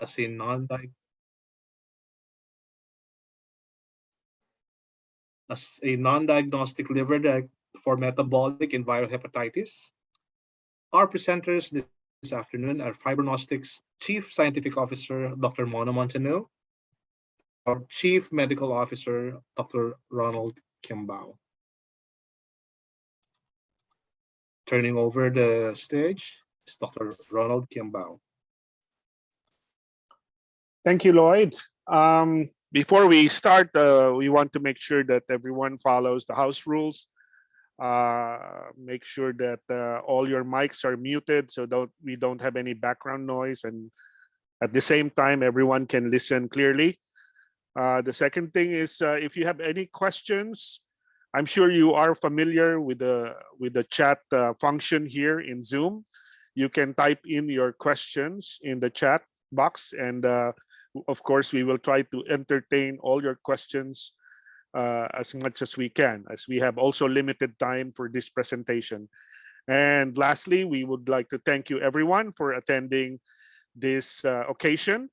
as a non-diagnostic liver for metabolic and viral hepatitis. Our presenters this afternoon are Fibronostics Chief Scientific Officer, Dr. Mona Munteanu, our Chief Medical Officer, Dr. Ronald Quiambao. Turning over the stage is Dr. Ronald Quiambao. Thank you, Lloyd. Before we start, we want to make sure that everyone follows the house rules. Make sure that all your mics are muted so we don't have any background noise, and at the same time everyone can listen clearly. The second thing is if you have any questions, I'm sure you are familiar with the chat function here in Zoom. You can type in your questions in the chat box, and of course we will try to entertain all your questions as much as we can, as we have also limited time for this presentation. And lastly, we would like to thank you everyone for attending this occasion,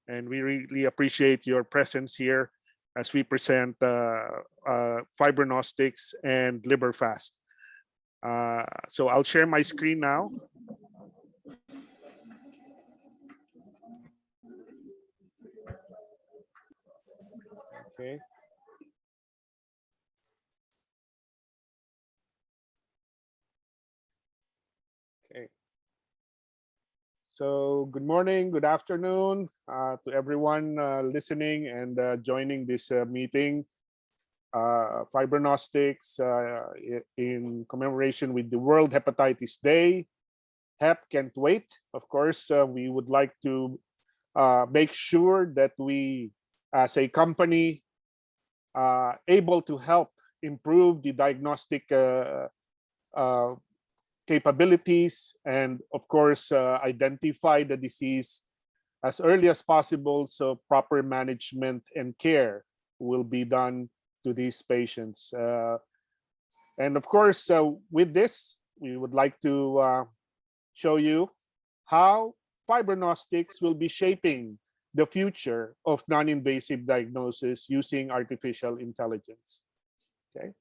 and we really appreciate your presence here as we present Fibronostics and LIVERFASt. So I'll share my screen now. Okay. Okay. So good morning, good afternoon to everyone listening and joining this meeting. Fibronostics in commemoration with the World Hepatitis Day. HEP can't wait. Of course, we would like to make sure that we, as a company, able to help improve the diagnostic capabilities, and of course identify the disease as early as possible, so proper management and care will be done to these patients. And of course, with this, we would like to show you how Fibronostics will be shaping the future of non-invasive diagnosis using artificial intelligence. Okay.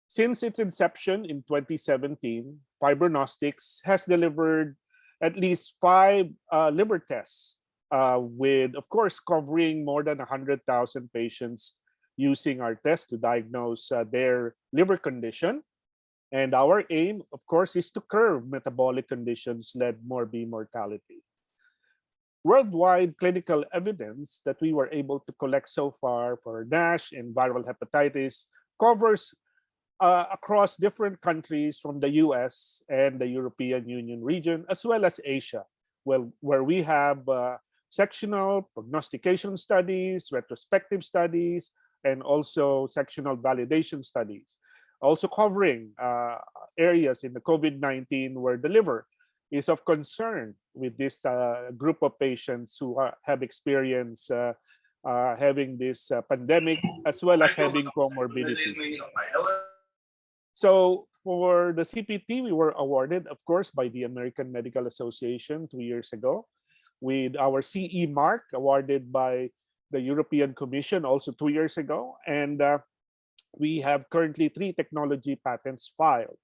Since its inception in 2017, Fibronostics has delivered at least 5 liver tests with, of course, covering more than 100,000 patients using our test to diagnose their liver condition. And our aim, of course, is to curb metabolic conditions-led morbimortality. Worldwide clinical evidence that we were able to collect so far for NASH and viral hepatitis covers across different countries from the US and the European Union region, as well as Asia, where we have sectional prognostication studies, retrospective studies, and also sectional validation studies. Also covering areas in the COVID-19 where the liver is of concern with this group of patients who have experienced having this pandemic, as well as having comorbidities. So for the CPT, we were awarded, of course, by the American Medical Association 2 years ago, with our CE mark awarded by the European Commission also 2 years ago. And we have currently 3 technology patents filed.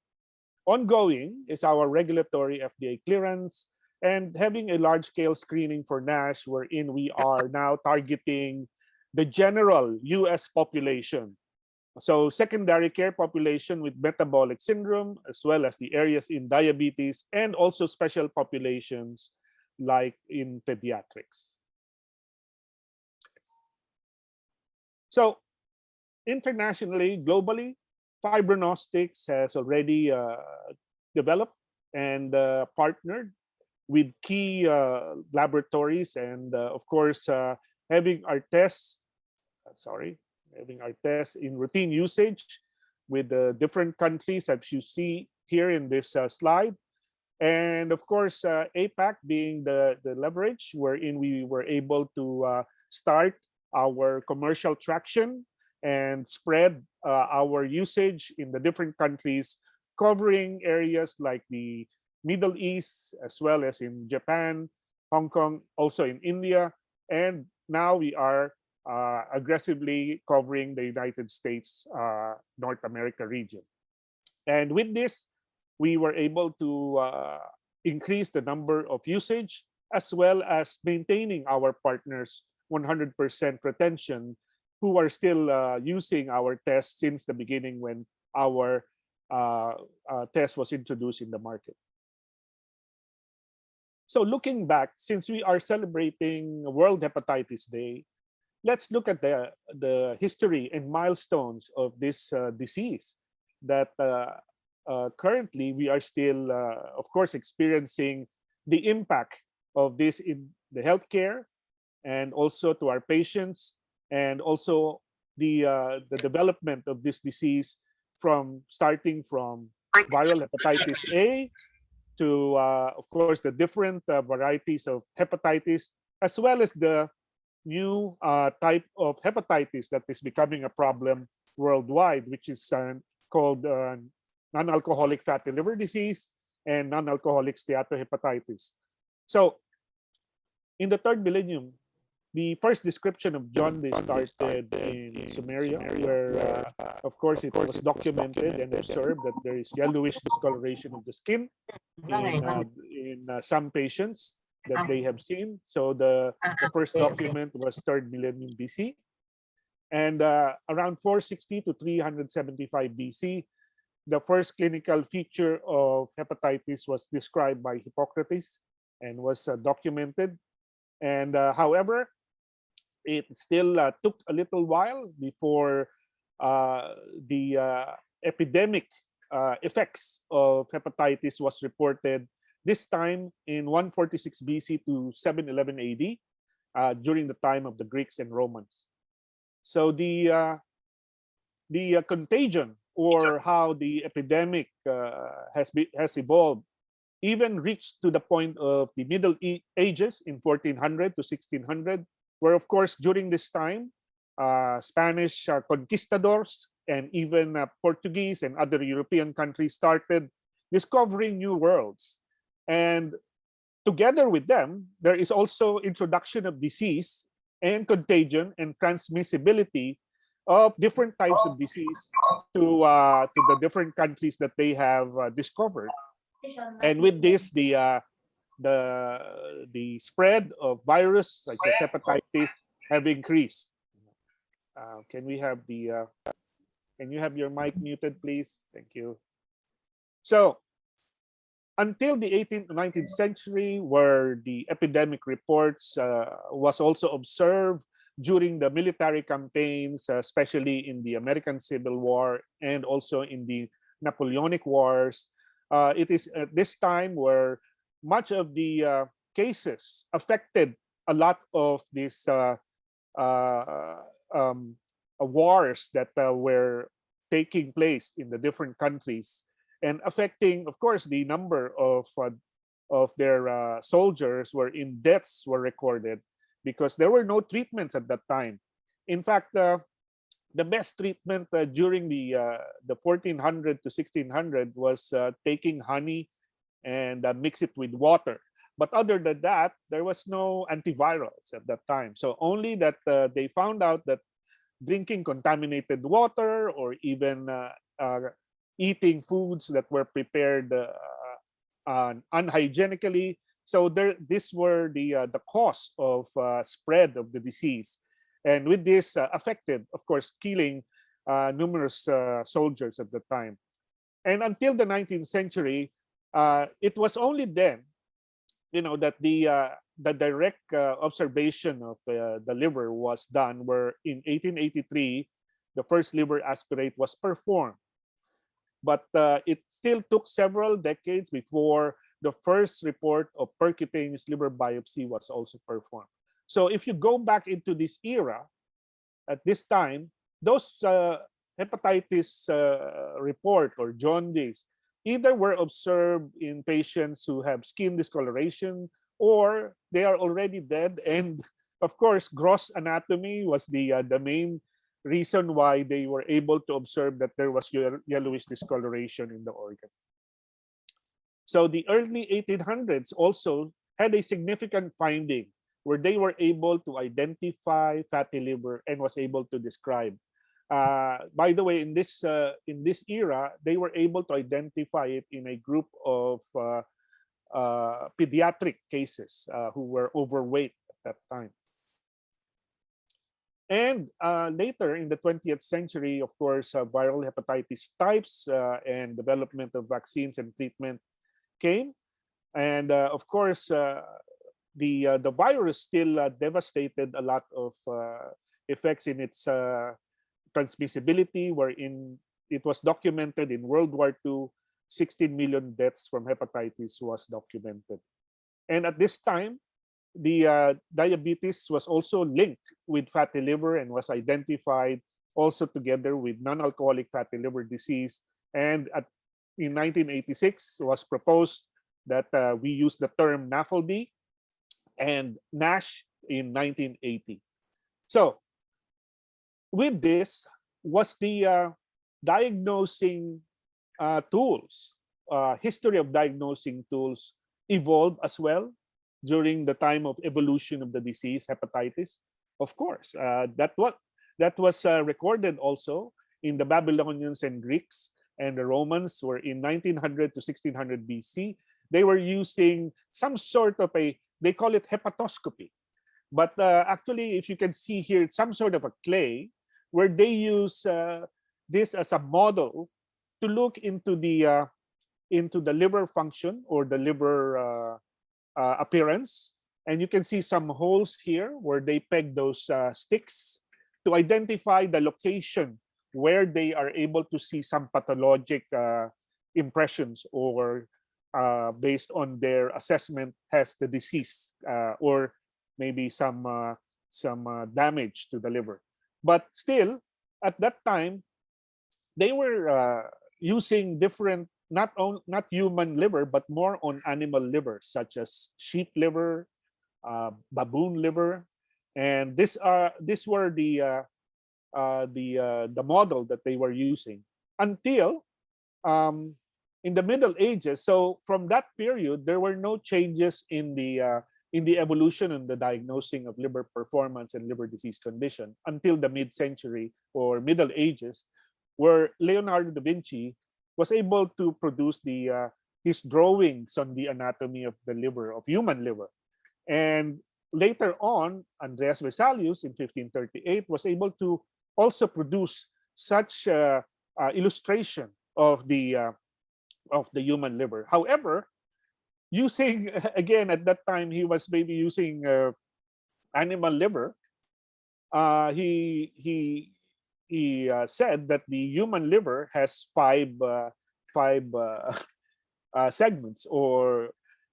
Ongoing is our regulatory FDA clearance and having a large-scale screening for NASH, wherein we are now targeting the general US population. So secondary care population with metabolic syndrome, as well as the areas in diabetes, and also special populations like in pediatrics. So internationally, globally, Fibronostics has already developed and partnered with key laboratories, and of course, having our tests in routine usage with different countries, as you see here in this slide. And of course, APAC being the leverage wherein we were able to start our commercial traction and spread our usage in the different countries, covering areas like the Middle East, as well as in Japan, Hong Kong, also in India, and now we are aggressively covering the United States, North America region. And with this, we were able to increase the number of usage as well as maintaining our partners 100% retention who are still using our test since the beginning when our test was introduced in the market. So looking back, since we are celebrating World Hepatitis Day, let's look at the history and milestones of this disease that currently we are still, of course, experiencing the impact of this in the healthcare and also to our patients, and also the development of this disease starting from viral hepatitis A to, of course, the different varieties of hepatitis, as well as the new type of hepatitis that is becoming a problem worldwide, which is called non-alcoholic fatty liver disease and non-alcoholic steatohepatitis. So in the third millennium, the first description of jaundice started in Sumeria, where, of course, it was documented and observed that there is yellowish discoloration of the skin in some patients that they have seen. So the first document was third millennium BC. And around 460 to 375 BC, the first clinical feature of hepatitis was described by Hippocrates and was documented. And however, it still took a little while before the epidemic effects of hepatitis was reported, this time in 146 BC to 711 AD, during the time of the Greeks and Romans. So the contagion, or how the epidemic has evolved, even reached to the point of the Middle Ages in 1400 to 1600, where, of course, during this time, Spanish conquistadors and even Portuguese and other European countries started discovering new worlds. And together with them, there is also introduction of disease and contagion and transmissibility of different types of disease to the different countries that they have discovered. And with this, the spread of virus such as hepatitis have increased. Can we have can you have your mic muted, please? Thank you. So until the 18th to 19th century, where the epidemic reports was also observed during the military campaigns, especially in the American Civil War and also in the Napoleonic Wars, it is at this time where much of the cases affected a lot of these wars that were taking place in the different countries, and affecting, of course, the number of their soldiers, wherein deaths were recorded because there were no treatments at that time. In fact, the best treatment during the 1400 to 1600 was taking honey and mix it with water. But other than that, there was no antivirals at that time. So only that they found out that drinking contaminated water, or even eating foods that were prepared unhygienically. So these were the cause of spread of the disease. And with this affected, of course, killing numerous soldiers at the time. And until the 19th century, it was only then, that the direct observation of the liver was done, where in 1883, the first liver aspirate was performed. But it still took several decades before the first report of percutaneous liver biopsy was also performed. So if you go back into this era, at this time, those hepatitis report or jaundice either were observed in patients who have skin discoloration, or they are already dead. And of course, gross anatomy was the main reason why they were able to observe that there was yellowish discoloration in the organ. So the early 1800s also had a significant finding where they were able to identify fatty liver and was able to describe. By the way, in this era, they were able to identify it in a group of pediatric cases who were overweight at that time. And later in the 20th century, of course, viral hepatitis types and development of vaccines and treatment came. And of course, the virus still devastated a lot of effects in its transmissibility, wherein it was documented in World War II, 16 million deaths from hepatitis was documented. And at this time, the diabetes was also linked with fatty liver and was identified also together with non-alcoholic fatty liver disease. And in 1986 was proposed that we use the term NAFLD, and NASH in 1980. So with this was the diagnosing tools, history of diagnosing tools evolved as well during the time of evolution of the disease, hepatitis. Of course, that was recorded also in the Babylonians and Greeks, and the Romans were in 1900 to 1600 BC. They were using some sort of they call it hepatoscopy. But actually, if you can see here, it's some sort of a clay where they use this as a model to look into the liver function or the liver appearance. And you can see some holes here where they peg those sticks to identify the location where they are able to see some pathologic impressions, or based on their assessment has the disease or maybe some damage to the liver. But still, at that time, they were using different, not human liver, but more on animal liver, such as sheep liver, baboon liver, and these were the model that they were using until in the Middle Ages. So from that period, there were no changes in the evolution and the diagnosing of liver performance and liver disease condition until the mid-century or Middle Ages, where Leonardo da Vinci was able to produce his drawings on the anatomy of the liver, of human liver. And later on, Andreas Vesalius in 1538 was able to also produce such illustration of the human liver. However, using, again, at that time, he was maybe using animal liver. He said that the human liver has five segments, or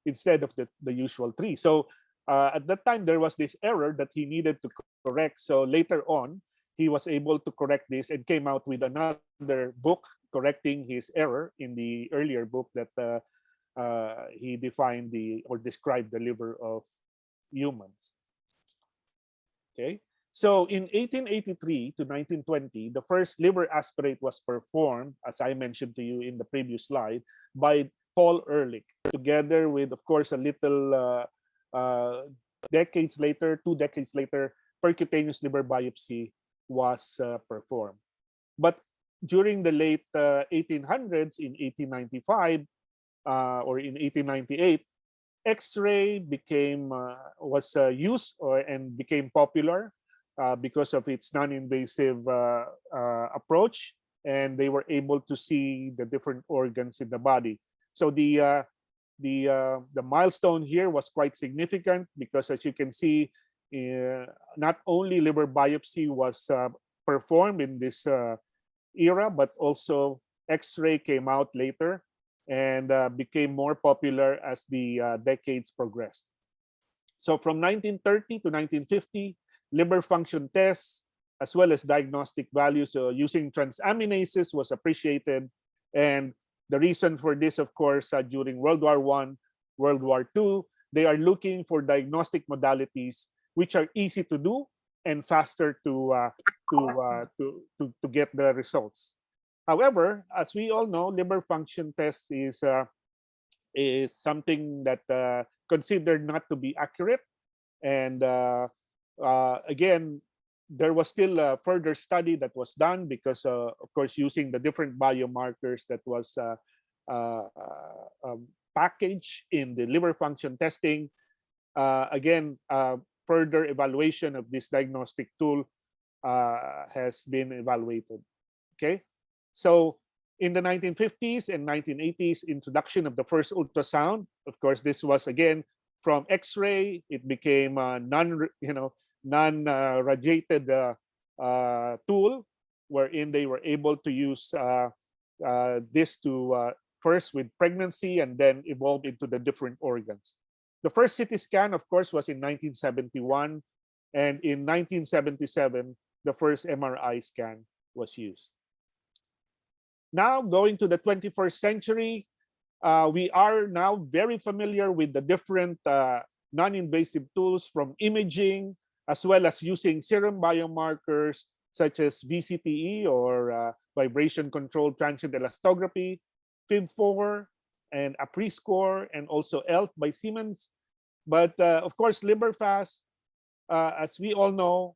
instead of the usual three. So at that time, there was this error that he needed to correct. So later on, he was able to correct this and came out with another book correcting his error in the earlier book that he defined or described the liver of humans. Okay. So in 1883 to 1920, the first liver aspirate was performed, as I mentioned to you in the previous slide, by Paul Ehrlich, together with, of course, a little decades later, 2 decades later, percutaneous liver biopsy was performed. But during the late 1800s, in 1895 or in 1898, X-ray was used and became popular because of its non-invasive approach, and they were able to see the different organs in the body. So the milestone here was quite significant because, as you can see, not only liver biopsy was performed in this era, but also X-ray came out later and became more popular as the decades progressed. So from 1930 to 1950, liver function tests as well as diagnostic values using transaminases was appreciated. And the reason for this, of course, during World War I, World War II, they are looking for diagnostic modalities which are easy to do and faster to get the results. However, as we all know, liver function test is something that considered not to be accurate. And again, there was still a further study that was done because, of course, using the different biomarkers that was packaged in the liver function testing. Again, further evaluation of this diagnostic tool has been evaluated. Okay, so in the 1950s and 1980s, introduction of the first ultrasound. Of course, this was again from X-ray. It became a non-radiated tool, wherein they were able to use this to first with pregnancy and then evolve into the different organs. The first CT scan, of course, was in 1971, and in 1977, the first MRI scan was used. Now, going to the 21st century, we are now very familiar with the different non-invasive tools, from imaging, as well as using serum biomarkers such as VCTE, or vibration-controlled transient elastography, FIB4, and a pre-score, and also ELF by Siemens. But of course, LIVERFASt, as we all know,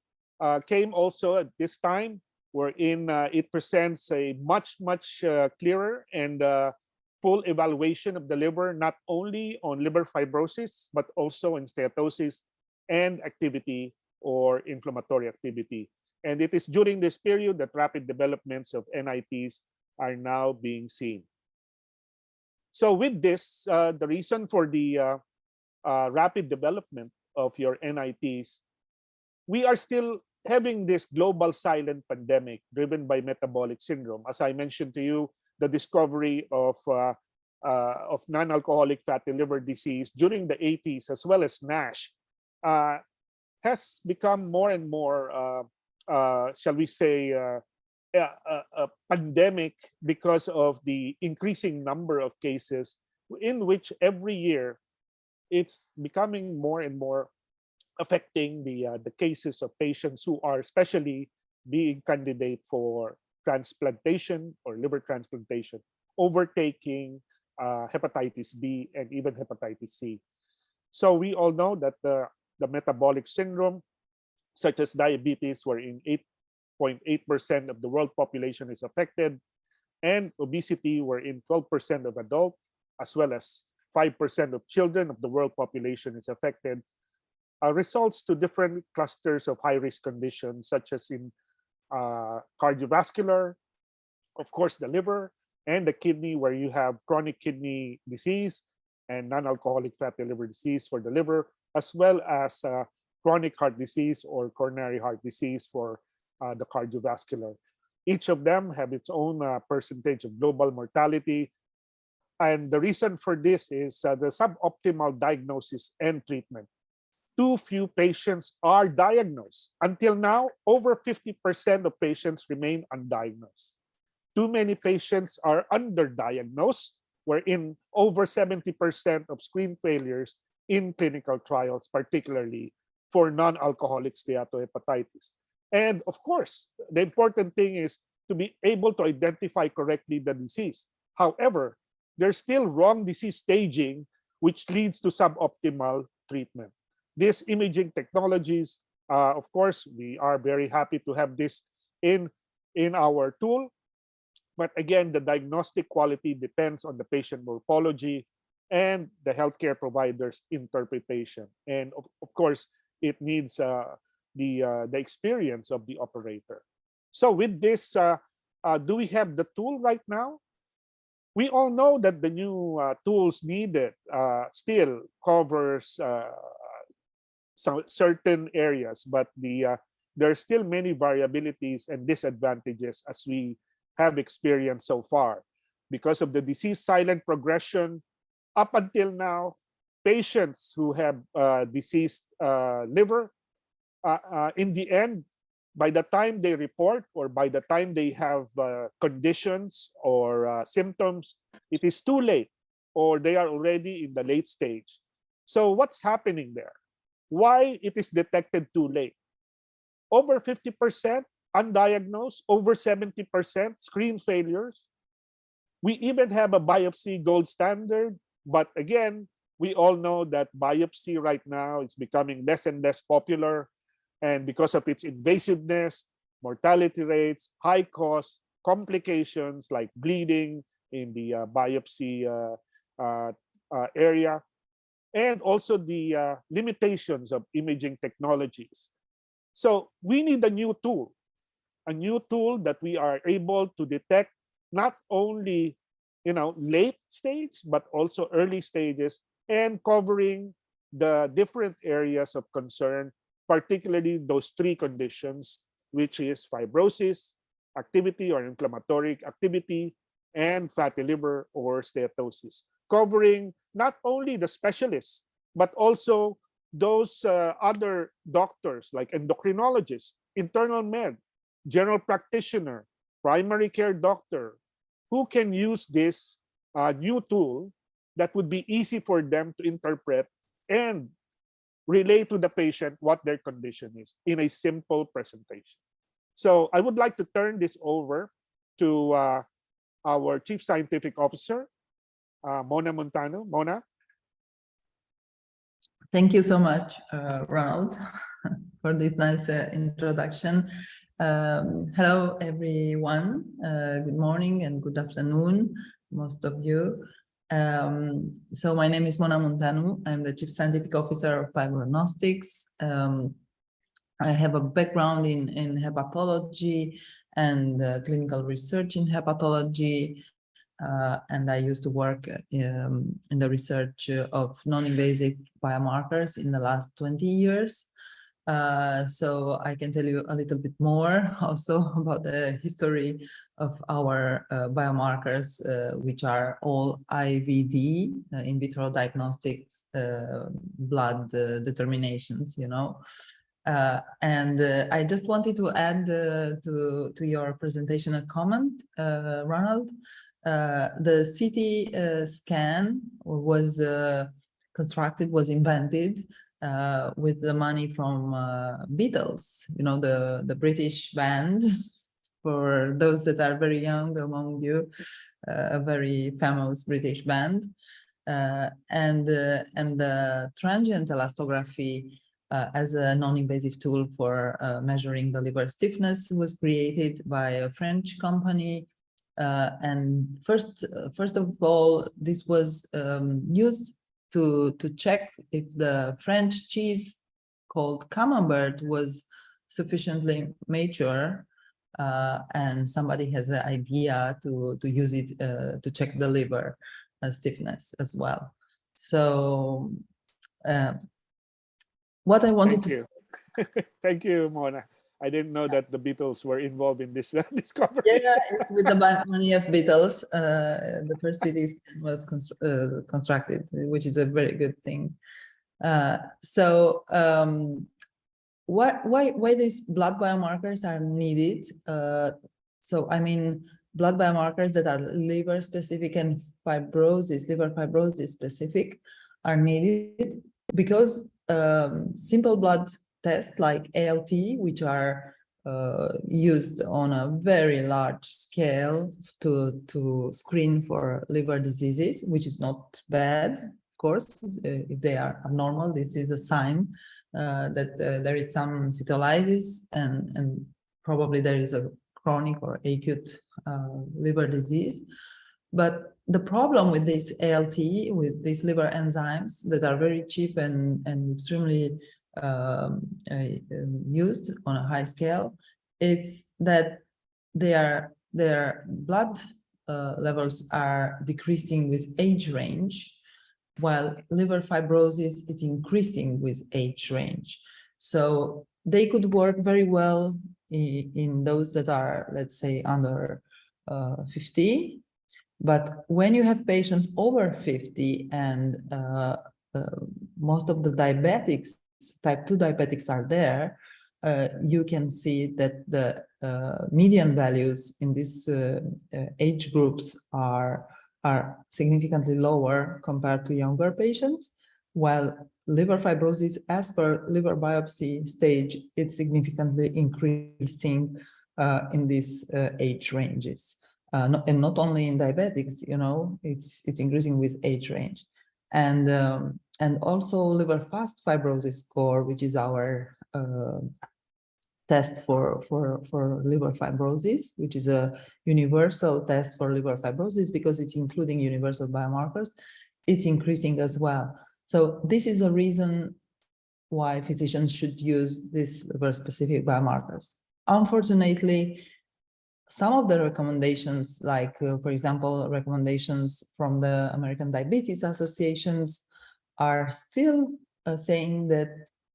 came also at this time, wherein it presents a much clearer and full evaluation of the liver, not only on liver fibrosis, but also in steatosis and activity or inflammatory activity. And it is during this period that rapid developments of NITs are now being seen. So with this, the reason for the rapid development of your NITs, we are still having this global silent pandemic driven by metabolic syndrome. As I mentioned to you, the discovery of non-alcoholic fatty liver disease during the 80s, as well as NASH, has become more and more, shall we say, a pandemic because of the increasing number of cases, in which every year it's becoming more and more affecting the cases of patients who are especially being candidate for transplantation or liver transplantation, overtaking hepatitis B and even hepatitis C. So we all know that the metabolic syndrome, such as diabetes, wherein 8.8% of the world population is affected, and obesity, wherein 12% of adults, as well as 5% of children of the world population is affected, results to different clusters of high-risk conditions, such as in cardiovascular, of course, the liver, and the kidney, where you have chronic kidney disease and non-alcoholic fatty liver disease for the liver, as well as chronic heart disease or coronary heart disease for the cardiovascular. Each of them have its own percentage of global mortality. And the reason for this is the suboptimal diagnosis and treatment. Too few patients are diagnosed. Until now, over 50% of patients remain undiagnosed. Too many patients are underdiagnosed, wherein over 70% of screen failures in clinical trials, particularly for non-alcoholic steatohepatitis. And of course, the important thing is to be able to identify correctly the disease. However, there's still wrong disease staging, which leads to suboptimal treatment. These imaging technologies, of course, we are very happy to have this in our tool. But again, the diagnostic quality depends on the patient morphology and the healthcare provider's interpretation. And of course, it needs the experience of the operator. So with this, do we have the tool right now? We all know that the new tools needed still covers some certain areas, but there are still many variabilities and disadvantages, as we have experienced so far. Because of the disease silent progression, up until now, patients who have diseased liver, in the end, by the time they report or by the time they have conditions or symptoms, it is too late, or they are already in the late stage. So what's happening there? Why it is detected too late? Over 50% undiagnosed, over 70% screen failures. We even have a biopsy gold standard, but again, We all know that biopsy right now is becoming less and less popular, and because of its invasiveness, mortality rates, high cost, complications like bleeding in the biopsy uh, area, and also the limitations of imaging technologies. So we need a new tool that we are able to detect not only late stage but also early stages, and covering the different areas of concern, particularly those three conditions, which is fibrosis activity or inflammatory activity, and fatty liver or steatosis, covering not only the specialists but also those other doctors like endocrinologists, internal med, general practitioner, primary care doctor, who can use this new tool that would be easy for them to interpret and relate to the patient what their condition is in a simple presentation. So I would like to turn this over to our Chief Scientific Officer, Mona Munteanu. Mona? Thank you so much, Ronald, for this nice introduction. Hello, everyone. Good morning and good afternoon, most of you. So my name is Mona Munteanu. I'm the Chief Scientific Officer of Fibronostics. I have a background in hepatology and clinical research in hepatology. And I used to work in the research of non-invasive biomarkers in the last 20 years. So I can tell you a little bit more also about the history of our biomarkers, which are all IVD, in vitro diagnostics, blood determinations, and I just wanted to add to your presentation a comment, Ronald. The CT scan was invented with the money from Beatles, the British band. For those that are very young among you, a very famous British band, and the transient elastography as a non-invasive tool for measuring the liver stiffness was created by a French company. And first of all, this was used to check if the French cheese called Camembert was sufficiently mature, and somebody has the idea to use it to check the liver stiffness as well. So what I wanted to say. Thank you, Mona. I didn't know that the Beatles were involved in this discovery. Yeah, it's with the money of Beatles. The first CT was constructed, which is a very good thing. Why these blood biomarkers are needed? So I mean, blood biomarkers that are liver specific and liver fibrosis specific, are needed because simple blood tests like ALT, which are used on a very large scale to screen for liver diseases, which is not bad, of course. If they are abnormal, this is a sign that there is some cytolysis and probably there is a chronic or acute liver disease. But the problem with this ALT, with these liver enzymes that are very cheap and extremely used on a high scale, it's that their blood levels are decreasing with age range, while liver fibrosis is increasing with age range. So they could work very well in those that are, let's say, under 50. But when you have patients over 50 and most of the diabetics, type 2 diabetics are there, you can see that the median values in these age groups are significantly lower compared to younger patients, while liver fibrosis, as per liver biopsy stage, it's significantly increasing in these age ranges. And not only in diabetics, it's increasing with age range. And also LIVERFAST fibrosis score, which is our test for liver fibrosis, which is a universal test for liver fibrosis because it's including universal biomarkers. It's increasing as well. So this is a reason why physicians should use these liver-specific biomarkers. Unfortunately, some of the recommendations, like, for example, recommendations from the American Diabetes Associations, are still saying that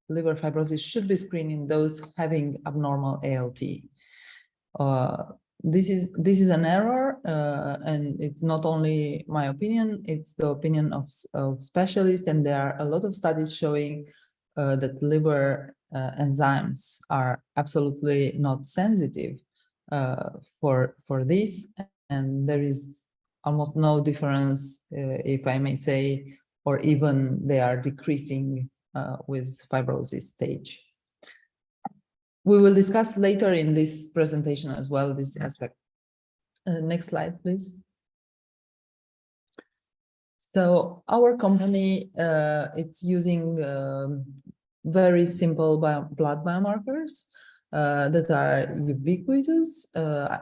liver fibrosis should be screened in those having abnormal ALT. This is an error, and it's not only my opinion, it's the opinion of specialists, and there are a lot of studies showing that liver enzymes are absolutely not sensitive for this, and there is almost no difference, if I may say, or even they are decreasing with fibrosis stage. We will discuss later in this presentation as well this aspect. Next slide, please. So our company, it's using very simple blood biomarkers that are ubiquitous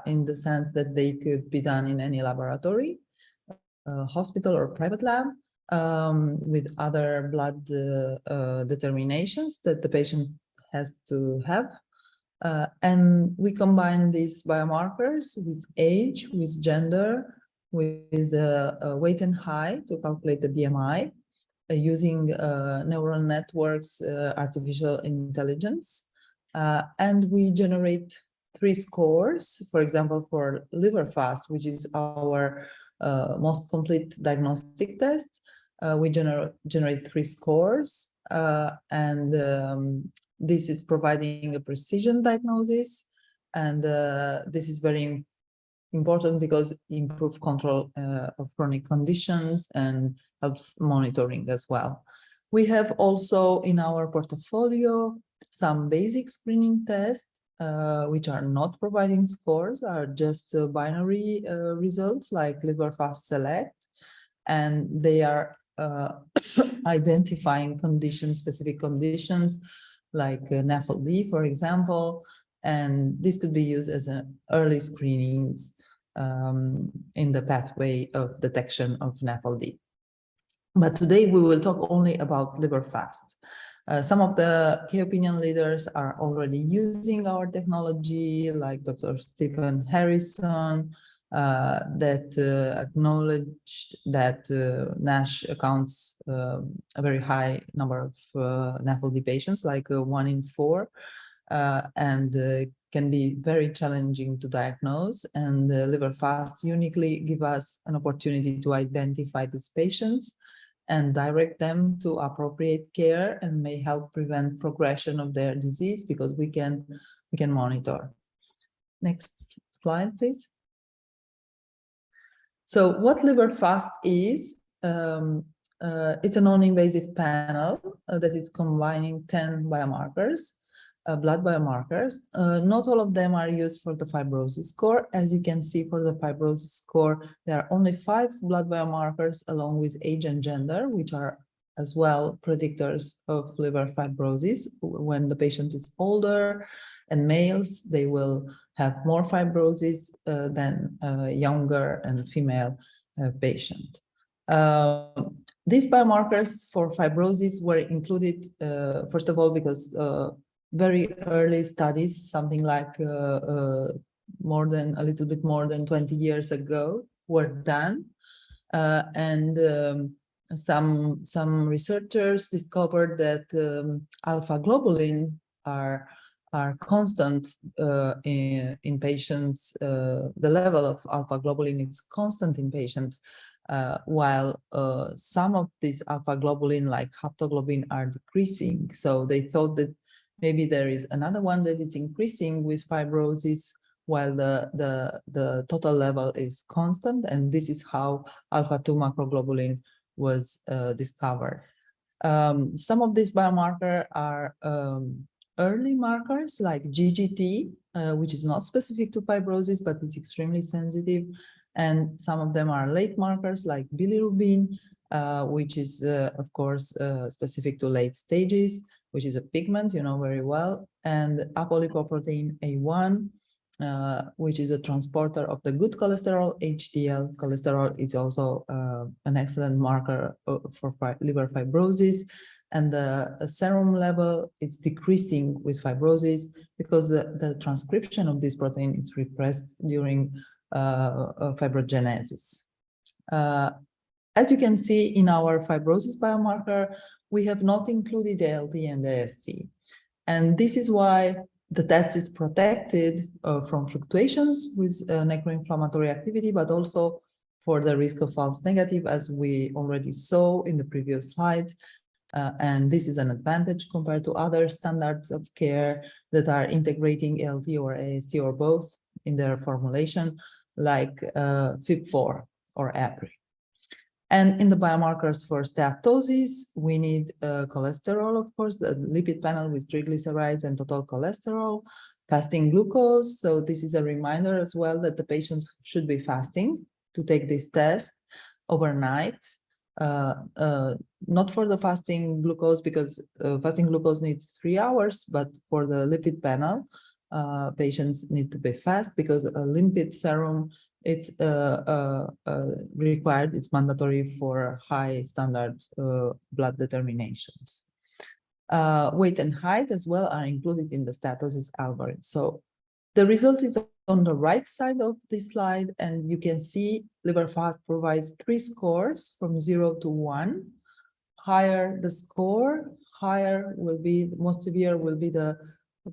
in the sense that they could be done in any laboratory, hospital or private lab, with other blood determinations that the patient has to have. And we combine these biomarkers with age, with gender, with weight and height to calculate the BMI, using neural networks, artificial intelligence. And we generate 3 scores, for example, for LIVERFAST, which is our most complete diagnostic test. We generate 3 scores, and this is providing a precision diagnosis, and this is very important because it improves control of chronic conditions and helps monitoring as well. We have also in our portfolio some basic screening tests, which are not providing scores, are just binary results like LIVERFAST Select, and they are identifying specific conditions like NAFLD, for example, and this could be used as an early screenings in the pathway of detection of NAFLD. But today we will talk only about LIVERFAST. Some of the key opinion leaders are already using our technology, like Dr. Stephen Harrison, that acknowledged that NASH accounts a very high number of NAFLD patients, like 1 in 4, and can be very challenging to diagnose. And LIVERFAST uniquely give us an opportunity to identify these patients and direct them to appropriate care, and may help prevent progression of their disease because we can monitor. Next slide, please. So what LIVERFAST is, it's a non-invasive panel that is combining 10 biomarkers, blood biomarkers. Not all of them are used for the fibrosis score. As you can see, for the fibrosis score, there are only 5 blood biomarkers along with age and gender, which are as well predictors of liver fibrosis. When the patient is older and males, they will have more fibrosis than younger and female patient. These biomarkers for fibrosis were included, first of all, because very early studies, something like a little bit more than 20 years ago, were done, and some researchers discovered that alpha globulin are constant in patients. The level of alpha globulin is constant in patients, while some of these alpha globulin, like haptoglobin, are decreasing. So they thought that maybe there is another one that is increasing with fibrosis, while the total level is constant, and this is how alpha-2 macroglobulin was discovered. Some of these biomarkers are early markers like GGT, which is not specific to fibrosis, but it's extremely sensitive. And some of them are late markers like bilirubin, which is, of course, specific to late stages, which is a pigment, you know very well, and apolipoprotein A1, which is a transporter of the good cholesterol. HDL cholesterol is also an excellent marker for liver fibrosis. And the serum level is decreasing with fibrosis because the transcription of this protein is repressed during fibrogenesis. As you can see in our fibrosis biomarker, we have not included the ALT and the AST. And this is why the test is protected from fluctuations with necroinflammatory activity, but also for the risk of false negative, as we already saw in the previous slides. And this is an advantage compared to other standards of care that are integrating ALT or AST or both in their formulation, like FIB4 or APRI. And in the biomarkers for steatosis, we need cholesterol, of course, the lipid panel with triglycerides and total cholesterol, fasting glucose. So this is a reminder as well that the patients should be fasting to take this test overnight. Not for the fasting glucose, because fasting glucose needs 3 hours, but for the lipid panel, patients need to be fast because a lipid serum, it's required, it's mandatory for high standards blood determinations. Weight and height as well are included in the steatosis algorithm. So the result is on the right side of this slide, and you can see LIVERFAST provides 3 scores from 0 to 1. Higher the score, higher will be, the most severe will be the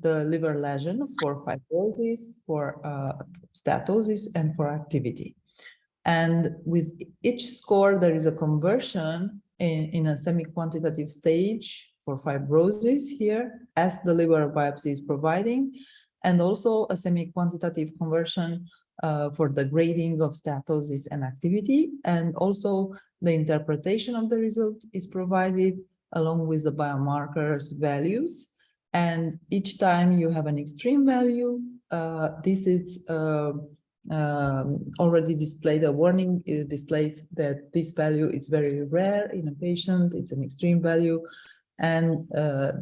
liver lesion for fibrosis, for steatosis, and for activity. And with each score, there is a conversion in a semi-quantitative stage for fibrosis here, as the liver biopsy is providing, and also a semi-quantitative conversion for the grading of steatosis and activity. And also the interpretation of the result is provided along with the biomarkers values. And each time you have an extreme value, this is already displayed, a warning displays that this value is very rare in a patient, it's an extreme value, and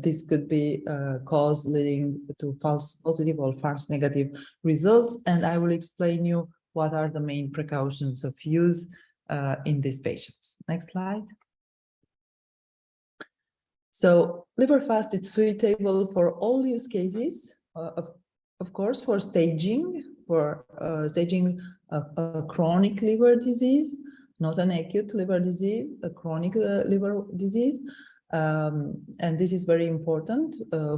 this could be cause leading to false positive or false negative results. And I will explain you what are the main precautions of use in these patients. Next slide. So LIVERFAST is suitable for all use cases, of course, for staging a chronic liver disease, not an acute liver disease, a chronic liver disease. And this is very important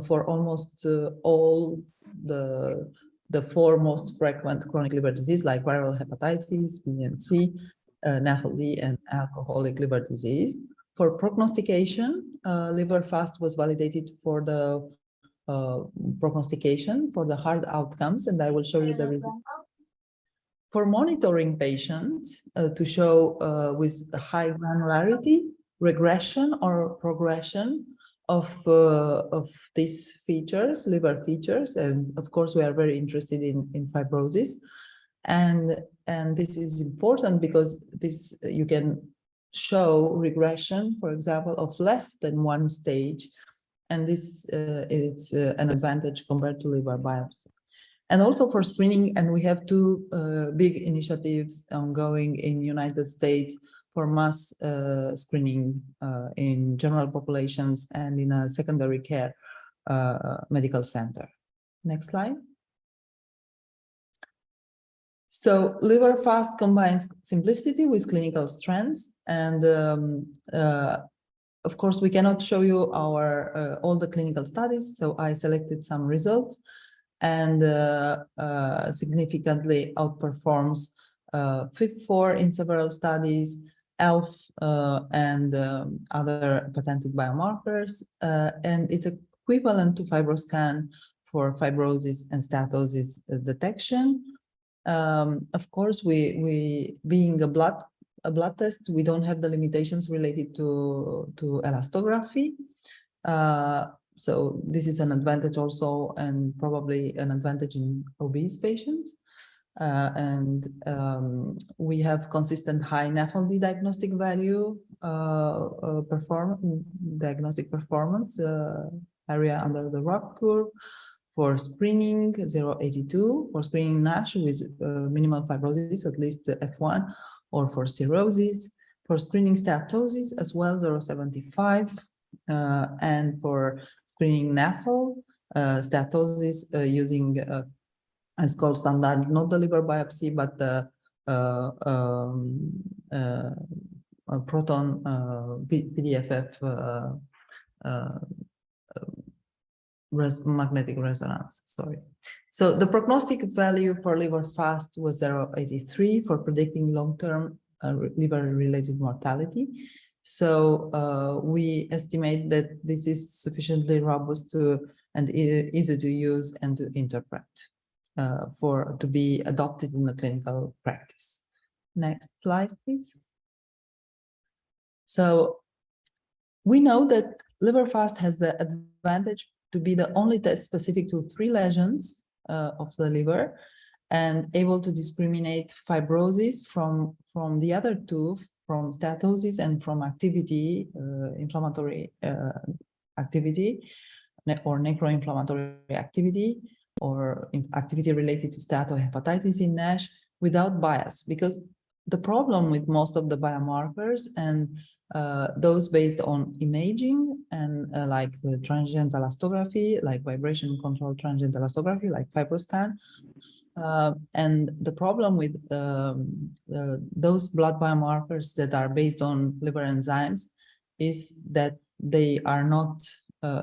for almost all the 4 most frequent chronic liver disease, like viral hepatitis, B and C, NAFLD, and alcoholic liver disease. For prognostication, LIVERFAST was validated for the prognostication for the hard outcomes, and I will show you the results. For monitoring patients to show with high granularity, regression or progression of these features, liver features, and of course we are very interested in fibrosis, and this is important because this you can show regression, for example, of less than 1 stage, and this is an advantage compared to liver biopsy. And also for screening, and we have 2 big initiatives ongoing in United States for mass screening in general populations and in a secondary care medical center. Next slide. So LIVERFAST combines simplicity with clinical strengths, and of course we cannot show you our all the clinical studies, so I selected some results, and significantly outperforms FIB4 in several studies, ELF, and other patented biomarkers, and it's equivalent to FibroScan for fibrosis and steatosis detection. Of course, we being a blood test, we don't have the limitations related to elastography. So this is an advantage also, and probably an advantage in obese patients. We have consistent high NAFLD diagnostic value, diagnostic performance area under the ROC curve. For screening, 0.82. For screening NASH with minimal fibrosis, at least F1, or for cirrhosis. For screening steatosis as well, 0.75. And for screening NAFL, steatosis using as gold standard, not the liver biopsy, but the proton PDFF magnetic resonance, sorry. So the prognostic value for LIVERFAST was 0.83 for predicting long-term liver-related mortality. So we estimate that this is sufficiently robust and easy to use and to interpret to be adopted in the clinical practice. Next slide, please. So we know that LIVERFAST has the advantage to be the only test specific to 3 lesions of the liver and able to discriminate fibrosis from the other 2, from steatosis and from activity, inflammatory activity, or necroinflammatory activity, or activity related to steatohepatitis in NASH without bias. Because the problem with most of the biomarkers and those based on imaging and like transient elastography, like vibration controlled transient elastography, like FibroScan. And the problem with those blood biomarkers that are based on liver enzymes is that they are not,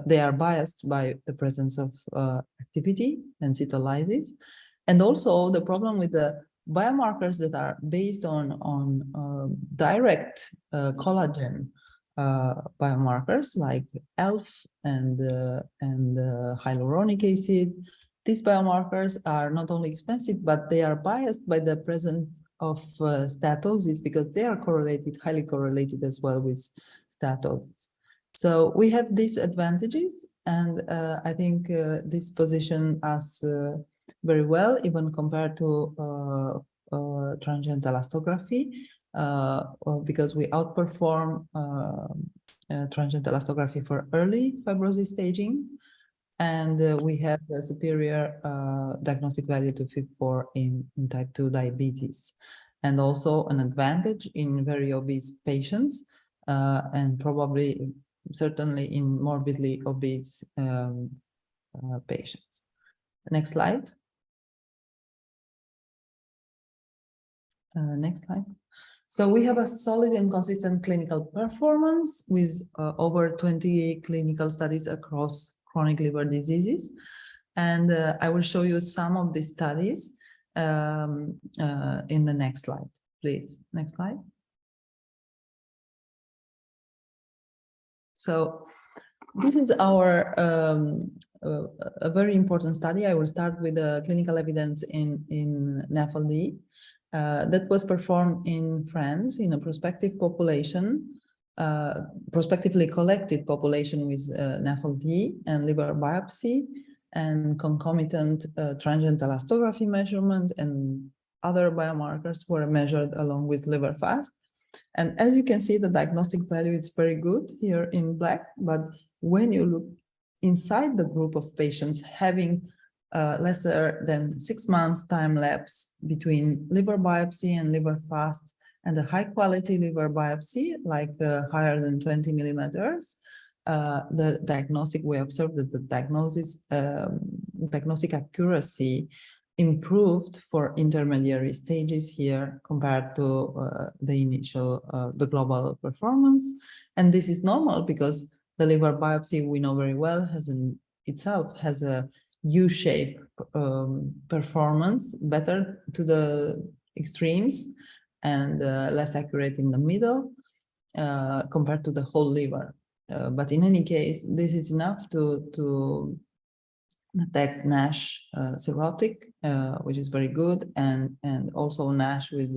they are biased by the presence of activity and cytolysis. And also the problem with the biomarkers that are based on direct collagen biomarkers like ELF and hyaluronic acid. These biomarkers are not only expensive, but they are biased by the presence of steatosis because they are correlated, highly correlated as well with steatosis. So we have these advantages, and I think this position us very well, even compared to transient elastography, because we outperform transient elastography for early fibrosis staging, and we have a superior diagnostic value to FIB4 in type 2 diabetes, and also an advantage in very obese patients, and probably certainly in morbidly obese patients. Next slide. Next slide. So we have a solid and consistent clinical performance with over 20 clinical studies across chronic liver diseases. And I will show you some of these studies in the next slide, please. Next slide. So this is our a very important study. I will start with the clinical evidence in NAFLD that was performed in France in a prospective population, prospectively collected population with NAFLD and liver biopsy and concomitant transient elastography measurement, and other biomarkers were measured along with LIVERFAST. And as you can see, the diagnostic value is very good here in black, but when you look inside the group of patients having lesser than 6 months time lapse between liver biopsy and LIVERFAST, and a high quality liver biopsy, like higher than 20 millimeters, the diagnostic, we observed that the diagnostic accuracy improved for intermediary stages here compared to the initial, the global performance. And this is normal because the liver biopsy, we know very well, itself has a U-shape performance, better to the extremes and less accurate in the middle compared to the whole liver. But in any case, this is enough to detect NASH cirrhotic, which is very good, and also NASH with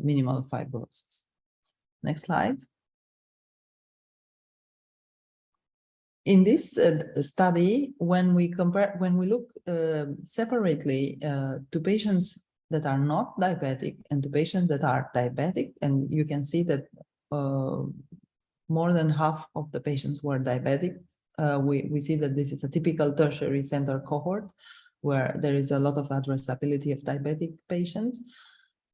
minimal fibrosis. Next slide. In this study, when we look separately to patients that are not diabetic and to patients that are diabetic, and you can see that more than half of the patients were diabetic. We see that this is a typical tertiary center cohort where there is a lot of addressability of diabetic patients.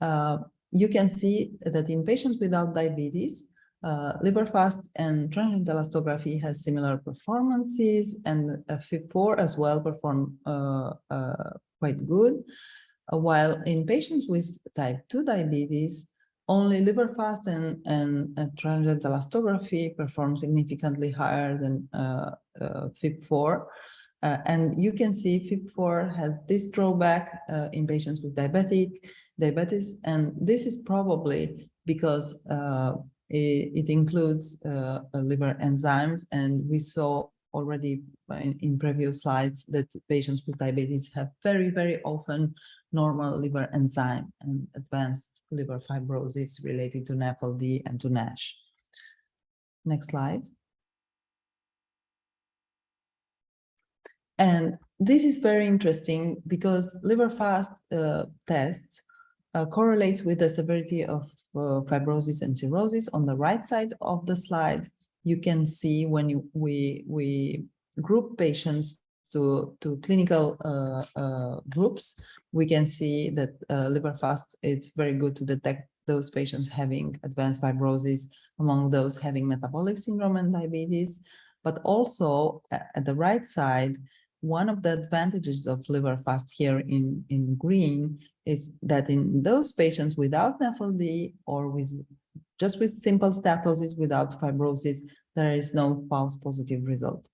You can see that in patients without diabetes, LIVERFAST and transient elastography has similar performances, and FIB4 as well perform quite good. While in patients with type 2 diabetes, only LIVERFAST and transient elastography perform significantly higher than FIB4. And you can see FIB4 has this drawback in patients with diabetes, and this is probably because it includes liver enzymes, and we saw already in previous slides that patients with diabetes have very, very often normal liver enzyme and advanced liver fibrosis related to NAFLD and to NASH. Next slide. And this is very interesting because LIVERFAST tests correlates with the severity of fibrosis and cirrhosis. On the right side of the slide, you can see when we group patients to clinical groups, we can see that LIVERFAST, it's very good to detect those patients having advanced fibrosis among those having metabolic syndrome and diabetes. But also at the right side, one of the advantages of LIVERFAST here in green is that in those patients without NAFLD or just with simple steatosis without fibrosis, there is no false positive result.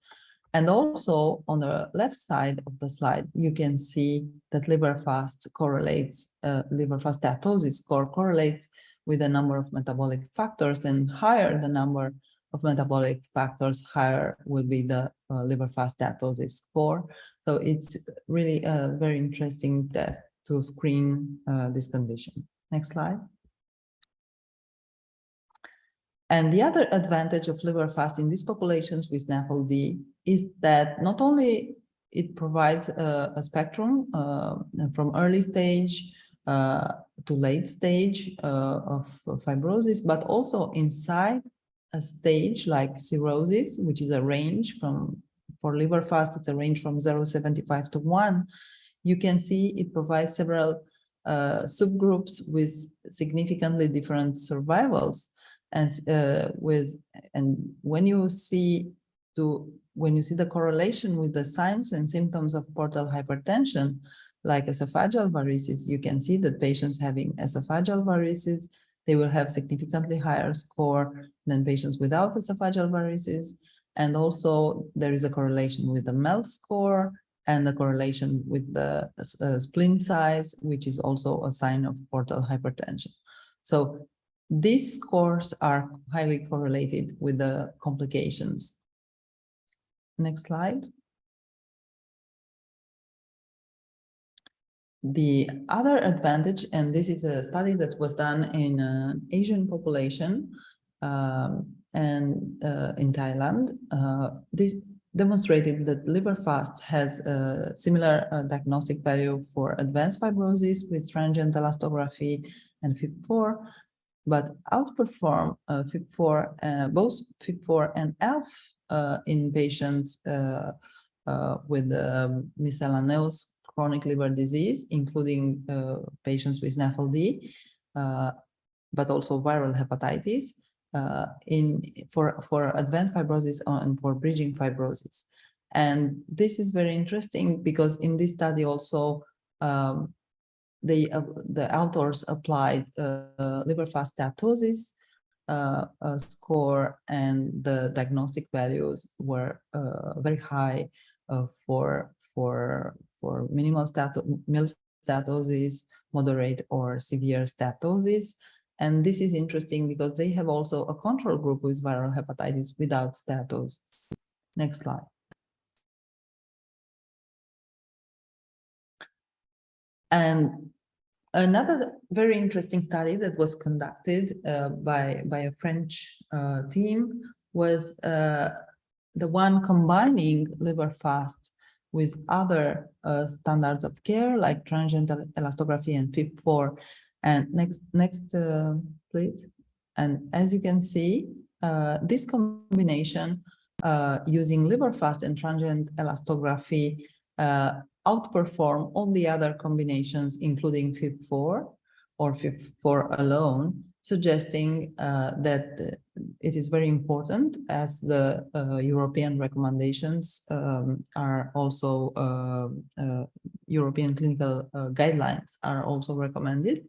And also on the left side of the slide, you can see that LIVERFAST correlates, LIVERFAST steatosis score correlates with the number of metabolic factors, and higher the number of metabolic factors, higher will be the LIVERFAST steatosis score. So it's really a very interesting test to screen this condition. Next slide. And the other advantage of LIVERFAST in these populations with NAFLD is that not only it provides a spectrum from early stage to late stage of fibrosis, but also inside a stage like cirrhosis, which is a range for LIVERFAST, it's a range from 0.75 to 1. You can see it provides several subgroups with significantly different survivals. And when you see the correlation with the signs and symptoms of portal hypertension, like esophageal varices, you can see that patients having esophageal varices, they will have significantly higher score than patients without esophageal varices. And also there is a correlation with the MELD score and the correlation with the spleen size, which is also a sign of portal hypertension. So these scores are highly correlated with the complications. Next slide. The other advantage, and this is a study that was done in an Asian population and in Thailand, this demonstrated that LIVERFAST has a similar diagnostic value for advanced fibrosis with transient elastography and FIB4, but outperform FIB4, both FIB4 and ELF in patients with miscellaneous chronic liver disease, including patients with NAFLD, but also viral hepatitis, for advanced fibrosis and for bridging fibrosis. And this is very interesting because in this study also, the authors applied LIVERFAST steatosis score, and the diagnostic values were very high for minimal mild steatosis, moderate or severe steatosis. And this is interesting because they have also a control group with viral hepatitis without steatosis. Next slide. And another very interesting study that was conducted by a French team was the one combining LIVERFAST with other standards of care like transient elastography and FIB4. And next, please. And as you can see, this combination using LIVERFAST and transient elastography outperform all the other combinations, including FIB4 or FIB4 alone, suggesting that it is very important, as the European recommendations are also European clinical guidelines are also recommending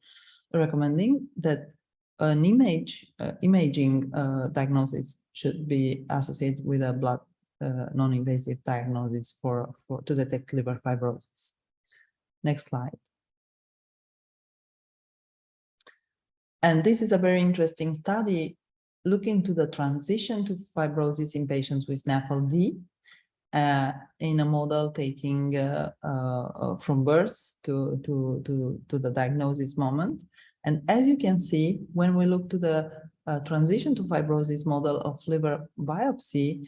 that an imaging diagnosis should be associated with a blood non-invasive diagnosis to detect liver fibrosis. Next slide. And this is a very interesting study looking to the transition to fibrosis in patients with NAFLD in a model taking from birth to the diagnosis moment. And as you can see, when we look to the transition to fibrosis model of liver biopsy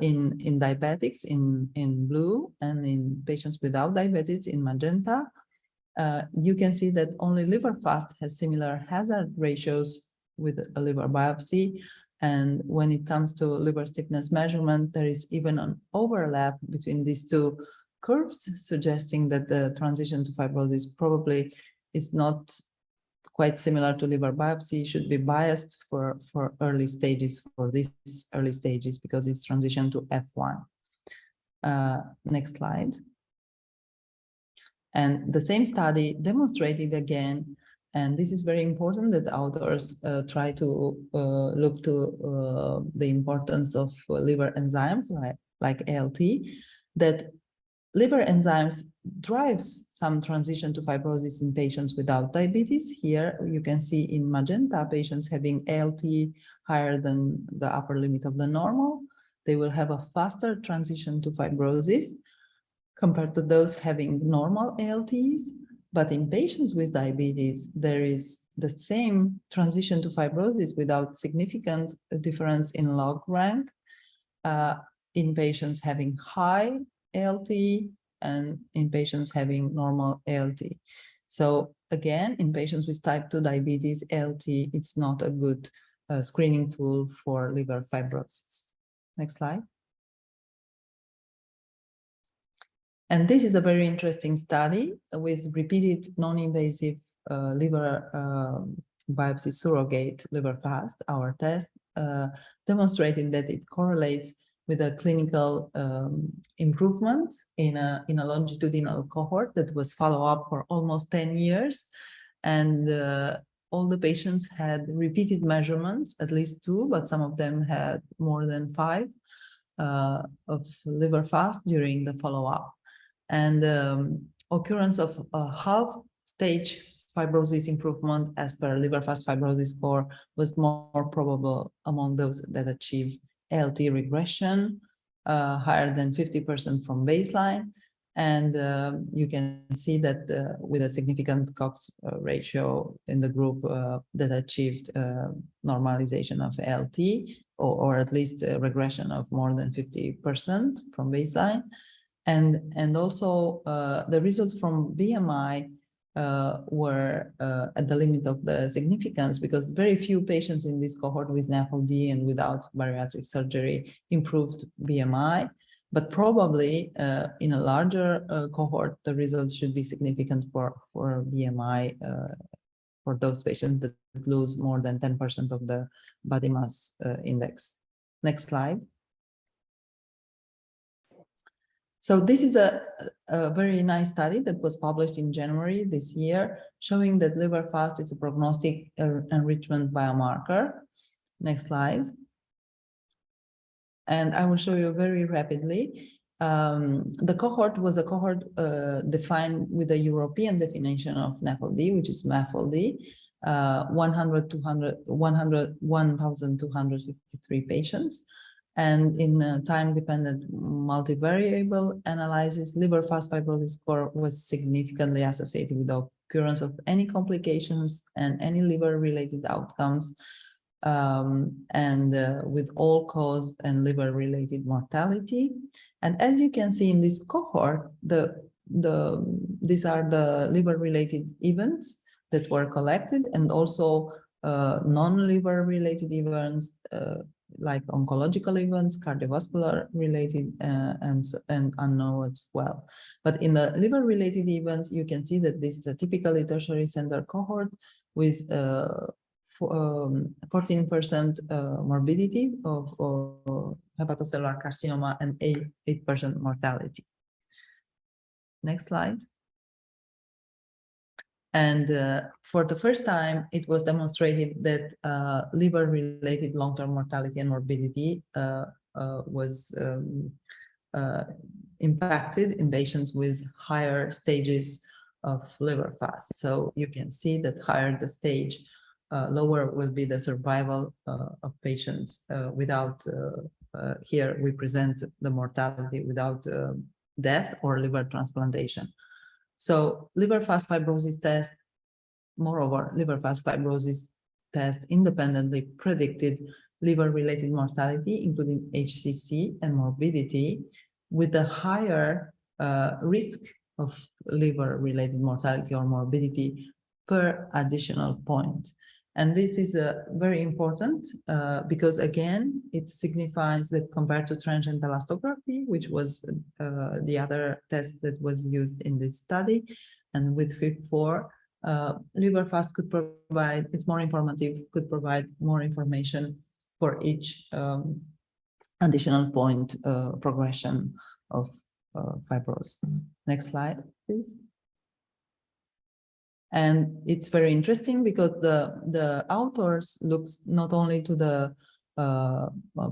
in diabetics in blue and in patients without diabetes in magenta, you can see that only LIVERFAST has similar hazard ratios with a liver biopsy. And when it comes to liver stiffness measurement, there is even an overlap between these two curves, suggesting that the transition to fibrosis probably is not quite similar to liver biopsy, should be biased for early stages, for these early stages, because it's transition to F1. Next slide. And the same study demonstrated again, and this is very important, that authors try to look to the importance of liver enzymes like ALT, that liver enzymes drives some transition to fibrosis in patients without diabetes. Here you can see in magenta patients having ALT higher than the upper limit of the normal. They will have a faster transition to fibrosis compared to those having normal ALTs. But in patients with diabetes, there is the same transition to fibrosis without significant difference in log rank in patients having high ALT and in patients having normal ALT. So again, in patients with type 2 diabetes, ALT, it's not a good screening tool for liver fibrosis. Next slide. And this is a very interesting study with repeated non-invasive liver biopsy surrogate LIVERFAST, our test, demonstrating that it correlates with a clinical improvement in a longitudinal cohort that was followed up for almost 10 years. And all the patients had repeated measurements, at least 2, but some of them had more than 5 of LIVERFAST during the follow-up. And occurrence of a half-stage fibrosis improvement as per LIVERFAST fibrosis score was more probable among those that achieved ALT regression higher than 50% from baseline. And you can see that with a significant Cox ratio in the group that achieved normalization of ALT, or at least a regression of more than 50% from baseline. And also the results from BMI were at the limit of the significance, because very few patients in this cohort with NAFLD and without bariatric surgery improved BMI. But probably in a larger cohort, the results should be significant for BMI for those patients that lose more than 10% of the body mass index. Next slide. So this is a very nice study that was published in January this year, showing that LIVERFAST is a prognostic enrichment biomarker. Next slide. And I will show you very rapidly. The cohort was a cohort defined with a European definition of NAFLD, which is MAFLD, 1,253 patients. And in a time-dependent multivariable analysis, LIVERFAST fibrosis score was significantly associated with the occurrence of any complications and any liver-related outcomes and with all-cause and liver-related mortality. And as you can see in this cohort, these are the liver-related events that were collected, and also non-liver-related events like oncological events, cardiovascular related, and unknown as well. But in the liver-related events, you can see that this is a typically tertiary center cohort with 14% morbidity of hepatocellular carcinoma and 8% mortality. Next slide. And for the first time, it was demonstrated that liver-related long-term mortality and morbidity was impacted in patients with higher stages of LIVERFAST. So you can see that higher the stage, lower will be the survival of patients without, here we present the mortality without death or liver transplantation. So LIVERFAST fibrosis test, moreover, LIVERFAST fibrosis test independently predicted liver-related mortality, including HCC and morbidity, with a higher risk of liver-related mortality or morbidity per additional point. And this is very important because, again, it signifies that compared to transient elastography, which was the other test that was used in this study, and with FIB4, LIVERFAST could provide, it's more informative, could provide more information for each additional point progression of fibrosis. Next slide, please. And it's very interesting because the authors looks not only to the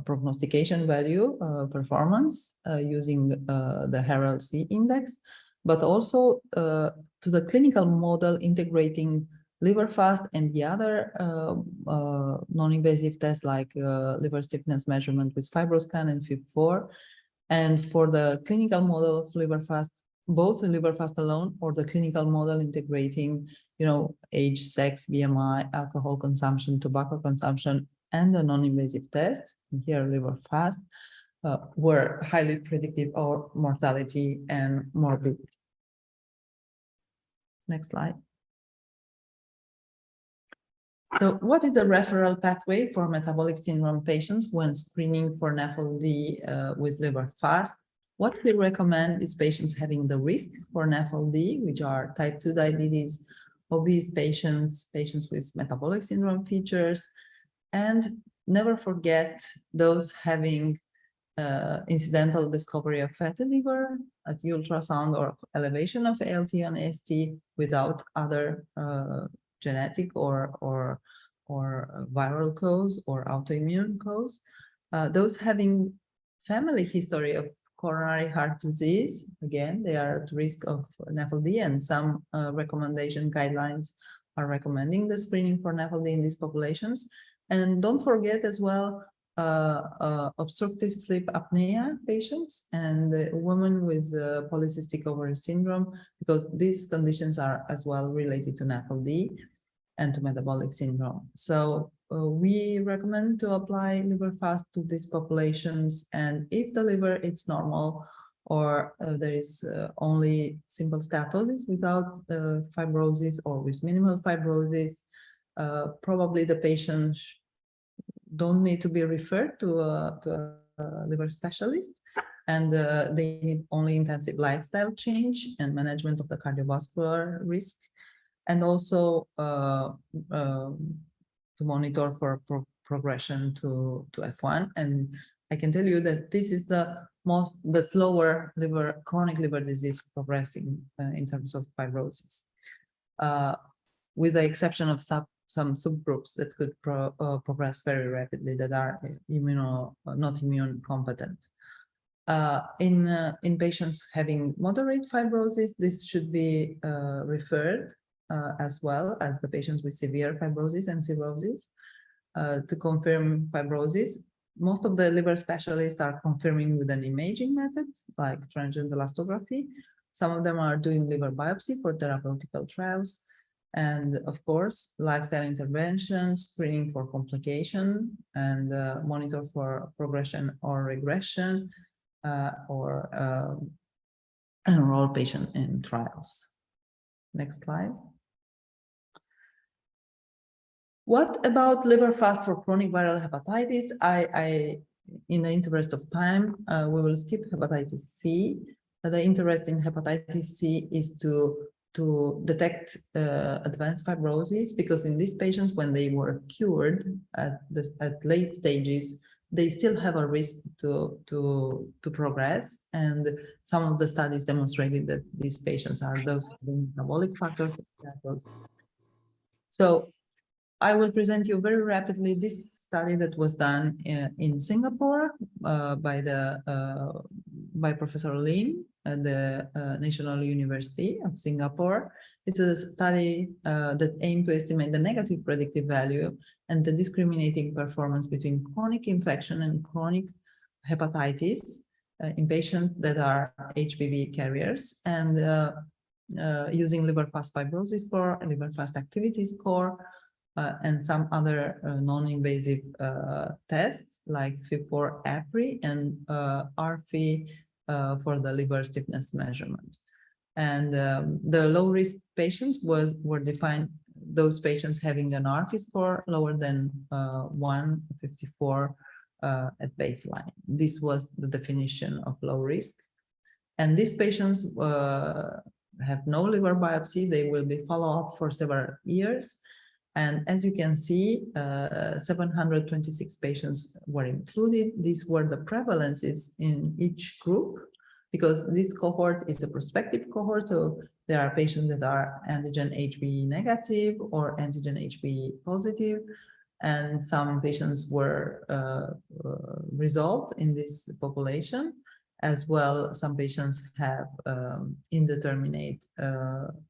prognostication value performance using the Herald-C index, but also to the clinical model integrating LIVERFAST and the other non-invasive tests like liver stiffness measurement with FibroScan and FIB4. And for the clinical model of LIVERFAST, both LIVERFAST alone or the clinical model integrating, age, sex, BMI, alcohol consumption, tobacco consumption, and the non-invasive test, here LIVERFAST, were highly predictive of mortality and morbidity. Next slide. So what is the referral pathway for metabolic syndrome patients when screening for NAFLD with LIVERFAST? What we recommend is patients having the risk for NAFLD, which are type 2 diabetes, obese patients, patients with metabolic syndrome features, and never forget those having incidental discovery of fatty liver at ultrasound or elevation of ALT and AST without other genetic or viral cause or autoimmune cause. Those having family history of coronary heart disease, again, they are at risk of NAFLD, and some recommendation guidelines are recommending the screening for NAFLD in these populations. And don't forget as well obstructive sleep apnea patients and women with polycystic ovary syndrome, because these conditions are as well related to NAFLD and to metabolic syndrome. So we recommend to apply LIVERFAST to these populations, and if the liver is normal or there is only simple steatosis without fibrosis or with minimal fibrosis, probably the patient don't need to be referred to a liver specialist, and they need only intensive lifestyle change and management of the cardiovascular risk, and also to monitor for progression to F1. And I can tell you that this is the slower chronic liver disease progressing in terms of fibrosis, with the exception of some subgroups that could progress very rapidly that are not immune competent. In patients having moderate fibrosis, this should be referred as well as the patients with severe fibrosis and cirrhosis to confirm fibrosis. Most of the liver specialists are confirming with an imaging method like transient elastography. Some of them are doing liver biopsy for therapeutical trials. And of course, lifestyle intervention, screening for complication, and monitor for progression or regression, or enroll patient in trials. Next slide. What about LIVERFAST for chronic viral hepatitis? In the interest of time, we will skip hepatitis C. The interest in hepatitis C is to detect advanced fibrosis, because in these patients, when they were cured at late stages, they still have a risk to progress. And some of the studies demonstrated that these patients are those having metabolic factors. So I will present you very rapidly this study that was done in Singapore by Professor Lim at the National University of Singapore. It's a study that aimed to estimate the negative predictive value and the discriminating performance between chronic infection and chronic hepatitis in patients that are HBV carriers, and using LIVERFAST fibrosis score, LIVERFAST activity score, and some other non-invasive tests like FIB4-APRI and RFI for the liver stiffness measurement. And the low-risk patients were defined, those patients having an RFI score lower than 154 at baseline. This was the definition of low risk. And these patients have no liver biopsy. They will be followed up for several years. And as you can see, 726 patients were included. These were the prevalences in each group, because this cohort is a prospective cohort. So there are patients that are antigen HBe negative or antigen HBe positive, and some patients were resolved in this population. As well, some patients have indeterminate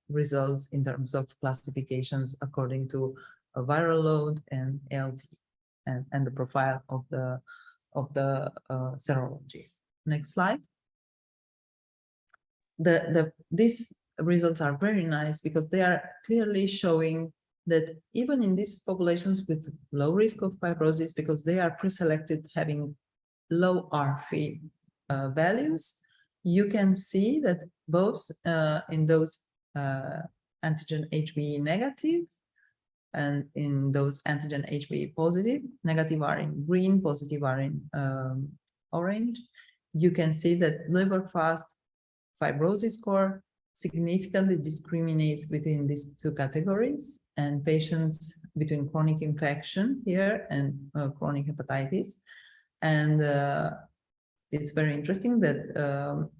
results in terms of classifications according to a viral load and ALT and the profile of the serology. Next slide. These results are very nice because they are clearly showing that even in these populations with low risk of fibrosis, because they are pre-selected having low RFI values, you can see that both in those antigen HBe negative and in those antigen HBe positive, negative are in green, positive are in orange. You can see that LIVERFAST fibrosis score significantly discriminates between these two categories, and patients between chronic infection here and chronic hepatitis. And it's very interesting that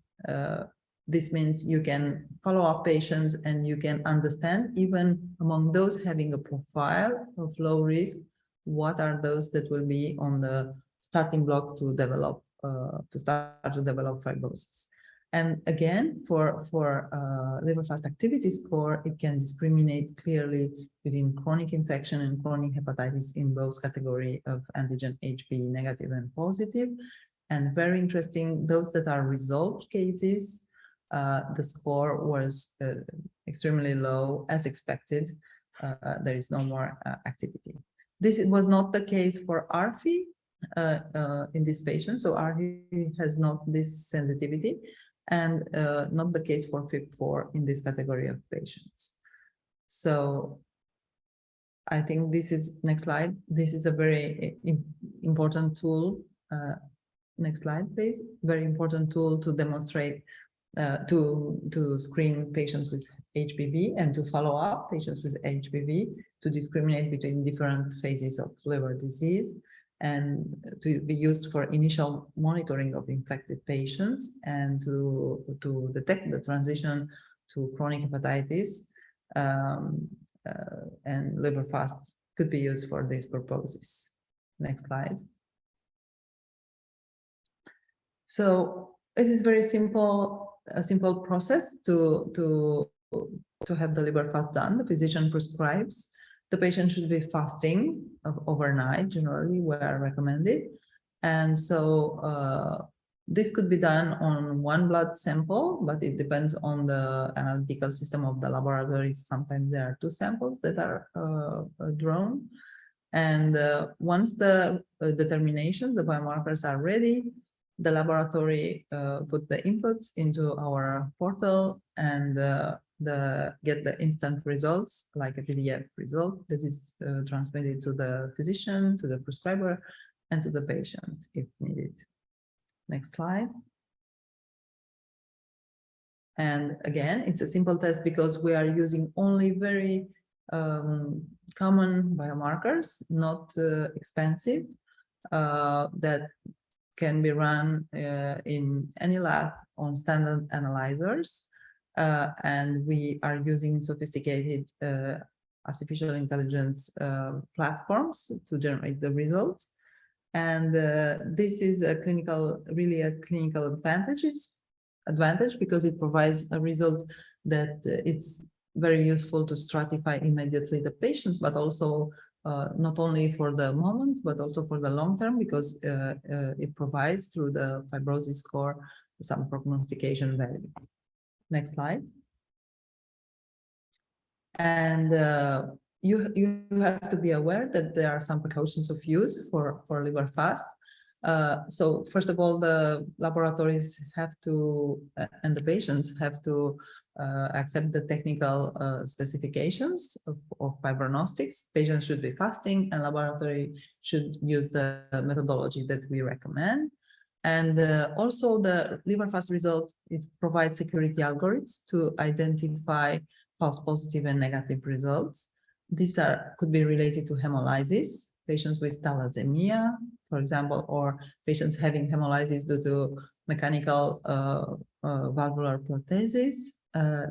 this means you can follow up patients and you can understand, even among those having a profile of low risk, what are those that will be on the starting block to develop fibrosis. And again, for LIVERFAST activity score, it can discriminate clearly between chronic infection and chronic hepatitis in both category of antigen HBe negative and positive. And very interesting, those that are resolved cases, the score was extremely low, as expected. There is no more activity. This was not the case for RFI in this patient. So RFI has not this sensitivity, and not the case for FIB4 in this category of patients. So I think this is, next slide, this is a very important tool. Next slide, please. Very important tool to demonstrate, to screen patients with HBV and to follow up patients with HBV to discriminate between different phases of liver disease, and to be used for initial monitoring of infected patients and to detect the transition to chronic hepatitis, and LIVERFAST could be used for these purposes. Next slide. So it is very simple, a simple process to have the LIVERFAST done. The physician prescribes. The patient should be fasting overnight, generally, where recommended. And so This could be done on one blood sample, but it depends on the analytical system of the laboratories. Sometimes there are two samples that are drawn. And once the determination, the biomarkers are ready, the laboratory put the inputs into our portal and get the instant results, like a PDF result that is transmitted to the physician, to the prescriber, and to the patient if needed. Next slide. And again, it's a simple test because we are using only very common biomarkers, not expensive, that can be run in any lab on standard analyzers. And we are using sophisticated artificial intelligence platforms to generate the results. And this is a really a clinical advantage because it provides a result that it's very useful to stratify immediately the patients, but also not only for the moment, but also for the long term, because it provides through the fibrosis score some prognostication value. Next slide. And you have to be aware that there are some precautions of use for LIVERFAST. So first of all, the laboratories have to, and the patients have to accept the technical specifications of fibronostics. Patients should be fasting and laboratory should use the methodology that we recommend. And also the LIVERFAST result, it provides security algorithms to identify false positive and negative results. These could be related to hemolysis, patients with thalassemia, for example, or patients having hemolysis due to mechanical valvular protesis.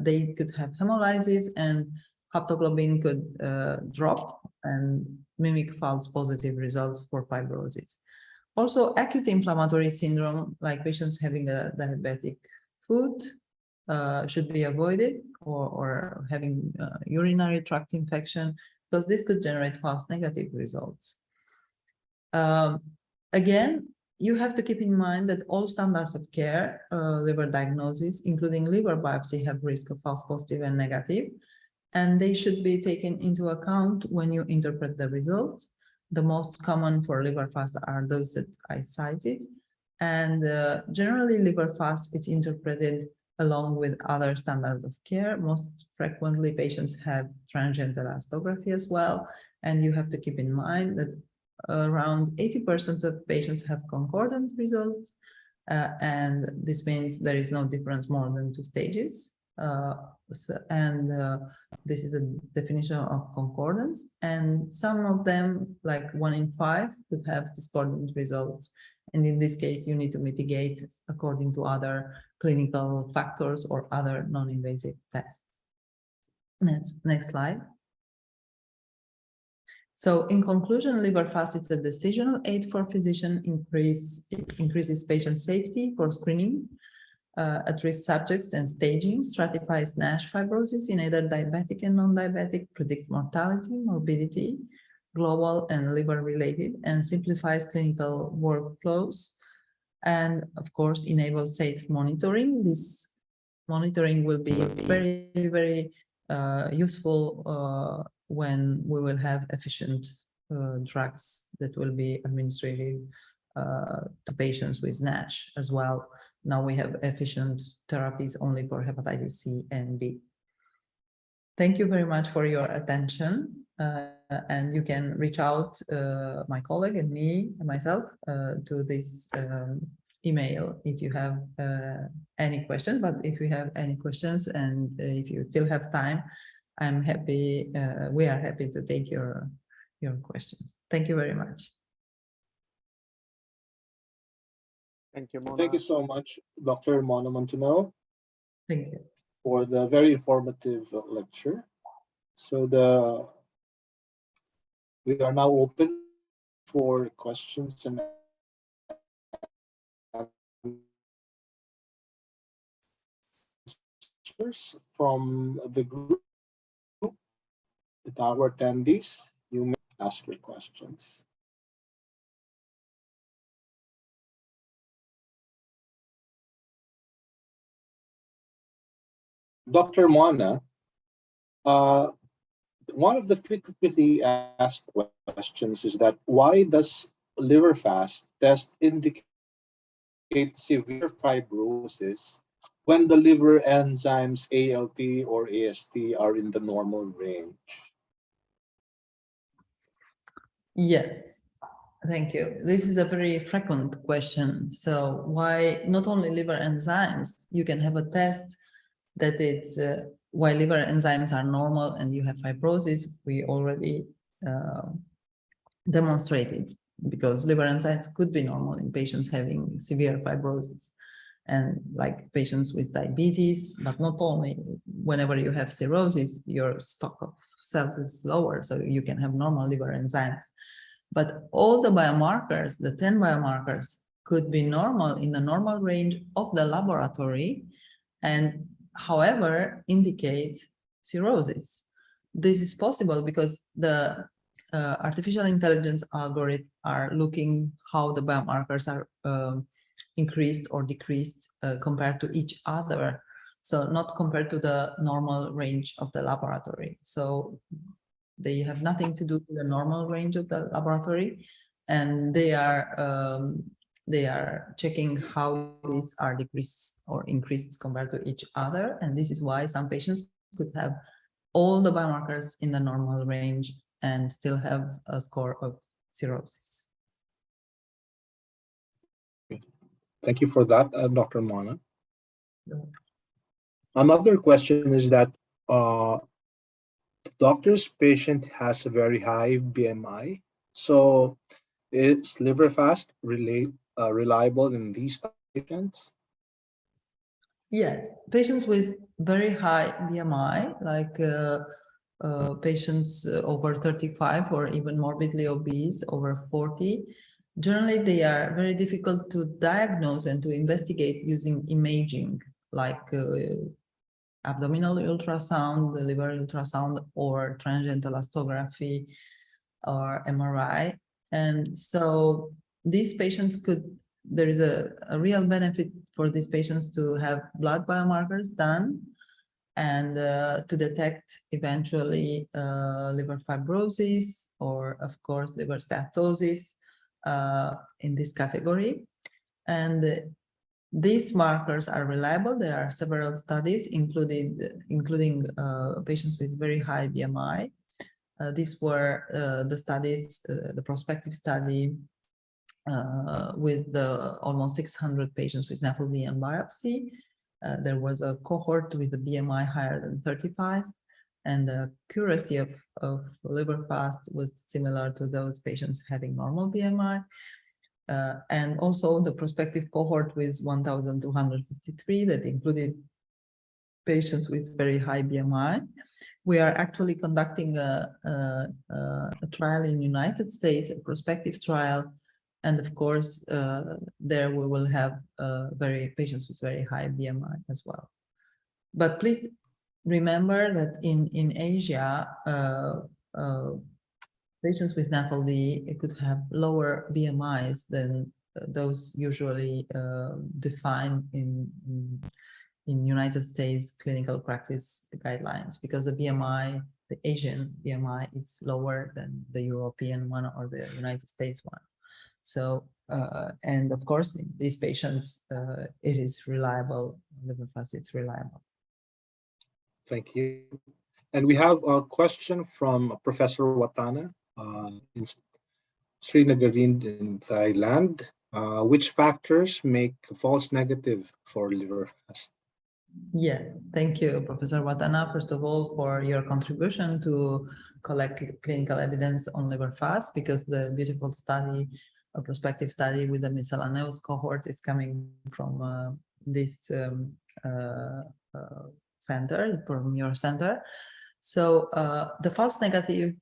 They could have hemolysis and haptoglobin could drop and mimic false positive results for fibrosis. Also, acute inflammatory syndrome, like patients having a diabetic foot, should be avoided, or having urinary tract infection, because this could generate false negative results. Again, you have to keep in mind that all standards of care, liver diagnosis, including liver biopsy, have risk of false positive and negative, and they should be taken into account when you interpret the results. The most common for LIVERFAST are those that I cited, and generally LIVERFAST is interpreted along with other standards of care. Most frequently, patients have transient elastography as well, and you have to keep in mind that around 80% of patients have concordant results, and this means there is no difference more than 2 stages. This is a definition of concordance, and some of them, like 1 in 5, could have discordant results. And in this case, you need to mitigate according to other clinical factors or other non-invasive tests. Next slide. So in conclusion, LIVERFAST is a decisional aid for physician. It increases patient safety for screening at-risk subjects and staging, stratifies NASH fibrosis in either diabetic and non-diabetic, predicts mortality, morbidity, global and liver-related, and simplifies clinical workflows, and of course enables safe monitoring. This monitoring will be very, very useful when we will have efficient drugs that will be administered to patients with NASH as well. Now we have efficient therapies only for hepatitis C and B. Thank you very much for your attention. And you can reach out, my colleague and me and myself, to this email if you have any questions. But if you have any questions and if you still have time, I'm happy, we are happy to take your questions. Thank you very much. Thank you, Mona. Thank you so much, Dr. Mona Munteanu, Thank you. for the very informative lecture. So we are now open for questions and answers from the group. With our attendees, you may ask your questions. Dr. Mona, uh, one of the frequently asked questions is that why does LiverFast test indicate severe fibrosis when the liver enzymes ALT or AST are in the normal range? Yes, thank you. This is a very frequent question. So why not only liver enzymes, you can have a test that it's why liver enzymes are normal and you have fibrosis, we already demonstrated, because liver enzymes could be normal in patients having severe fibrosis and like patients with diabetes, but not only. Whenever you have cirrhosis, your stock of cells is lower, so you can have normal liver enzymes. But all the biomarkers, the 10 biomarkers, could be normal in the normal range of the laboratory and however indicate cirrhosis. This is possible because the artificial intelligence algorithms are looking how the biomarkers are increased or decreased compared to each other. So not compared to the normal range of the laboratory. So they have nothing to do with the normal range of the laboratory, and they are checking how these are decreased or increased compared to each other. And this is why some patients could have all the biomarkers in the normal range and still have a score of cirrhosis. Thank you for that, Dr. Mona. Another question is that the doctor's patient has a very high BMI. So is LiverFast reliable in these patients? Yes, patients with very high BMI, like patients over 35 or even morbidly obese over 40, generally they are very difficult to diagnose and to investigate using imaging, like abdominal ultrasound, liver ultrasound, or transient elastography or MRI. And so these patients there is a real benefit for these patients to have blood biomarkers done and to detect eventually liver fibrosis or, of course, liver steatosis in this category. And these markers are reliable. There are several studies, including patients with very high BMI. These were the studies, the prospective study with the almost 600 patients with NAFLD and biopsy. There was a cohort with a BMI higher than 35, and the accuracy of LiverFast was similar to those patients having normal BMI. And also the prospective cohort with 1,253 that included patients with very high BMI. We are actually conducting a trial in the United States, a prospective trial. And of course, there we will have patients with very high BMI as well. But please remember that in Asia, patients with NAFLD could have lower BMIs than those usually defined in United States clinical practice guidelines, because the BMI, the Asian BMI, is lower than the European one or the United States one. So, and of course, in these patients, it is reliable, LiverFast, it's reliable. Thank you. And we have a question from Professor Watana in Srinagar in Thailand. Which factors make false negative for LiverFast? Yes, thank you, Professor Watana, first of all, for your contribution to collect clinical evidence on LiverFast, because the beautiful study, a prospective study with the miscellaneous cohort, is coming from this center, from your center. So the false negative,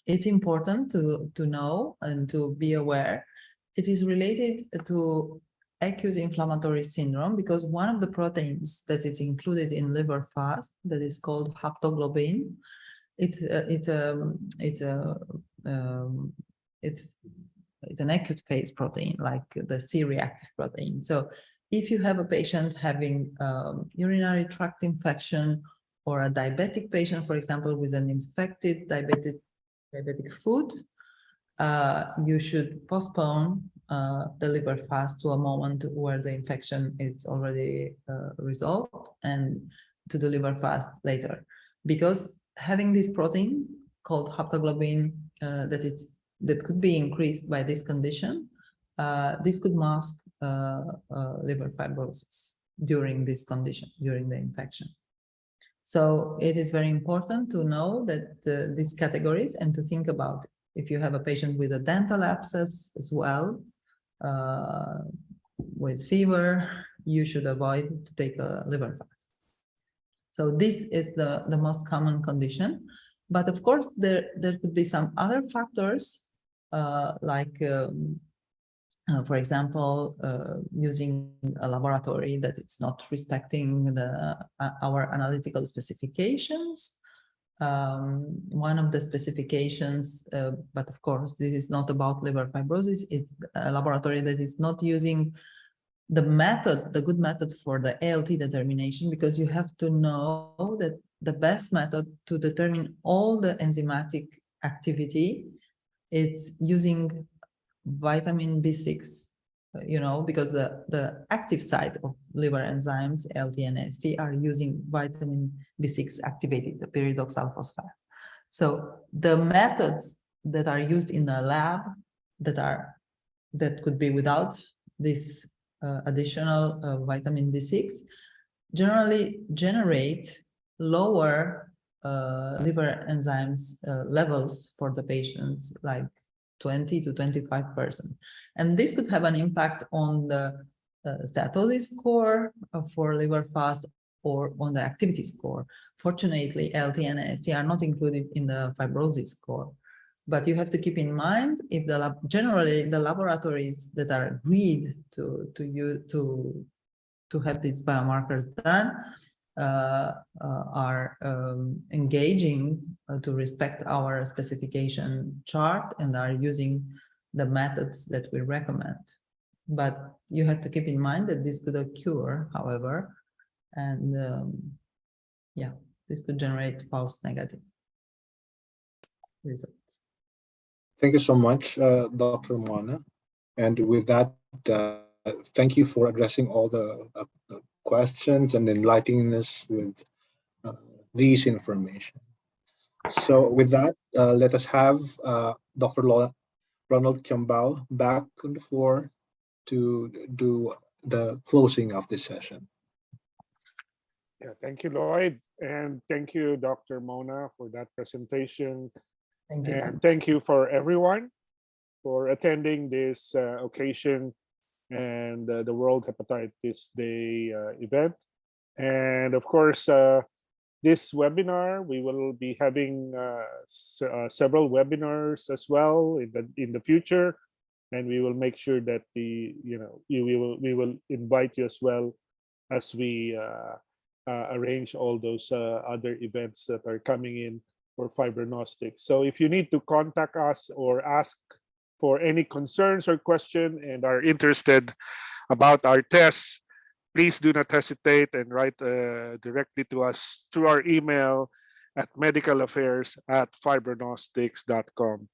it's important to know and to be aware. It is related to acute inflammatory syndrome, because one of the proteins that is included in LiverFast, that is called haptoglobin, it's an acute phase protein, like the C-reactive protein. So if you have a patient having urinary tract infection or a diabetic patient, for example, with an infected diabetic foot, you should postpone the LIVERFAST to a moment where the infection is already resolved and to the LIVERFAST later. Because having this protein called haptoglobin that could be increased by this condition, this could mask liver fibrosis during this condition, during the infection. So it is very important to know that these categories and to think about it. If you have a patient with a dental abscess as well, with fever, you should avoid to take a LIVERFAST. So this is the most common condition. But of course, there could be some other factors like for example, using a laboratory that it's not respecting our analytical specifications. One of the specifications, but of course, this is not about liver fibrosis. It's a laboratory that is not using the method, the good method for the ALT determination, because you have to know that the best method to determine all the enzymatic activity, it's using vitamin B6, because the active site of liver enzymes, ALT and AST, are using vitamin B6 activated, the pyridoxal phosphate. So the methods that are used in the lab that could be without this additional vitamin B6 generally generate lower liver enzymes levels for the patients, like 20 to 25%. And this could have an impact on the steatosis score for LIVERFAST or on the activity score. Fortunately, ALT and AST are not included in the fibrosis score. But you have to keep in mind, if generally the laboratories that are agreed to have these biomarkers done are engaging to respect our specification chart and are using the methods that we recommend. But you have to keep in mind that this could occur, however, and yeah, this could generate false negative results. Thank you so much, Dr. Mona. And with that, thank you for addressing all the questions and enlightening us with these information. So with that, let us have Dr. Ronald Quiambao back on the floor to do the closing of this session. Yeah, thank you, Lloyd. And thank you, Dr. Mona, for that presentation. Thank you. And thank you for everyone for attending this occasion and the World Hepatitis Day event. And of course, this webinar, we will be having several webinars as well in the future, and we will make sure that we will invite you as well as we arrange all those other events that are coming in for Fibronostics. So if you need to contact us or ask for any concerns or question and are interested about our tests, please do not hesitate and write directly to us through our email at medicalaffairs@fibronostics.com.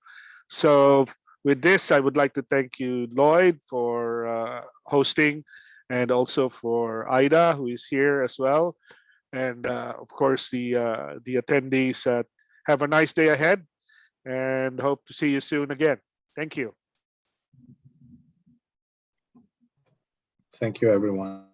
So with this, I would like to thank you, Lloyd, for hosting, and also for Ida, who is here as well. And of course, the attendees. Have a nice day ahead and hope to see you soon again. Thank you. Thank you, everyone.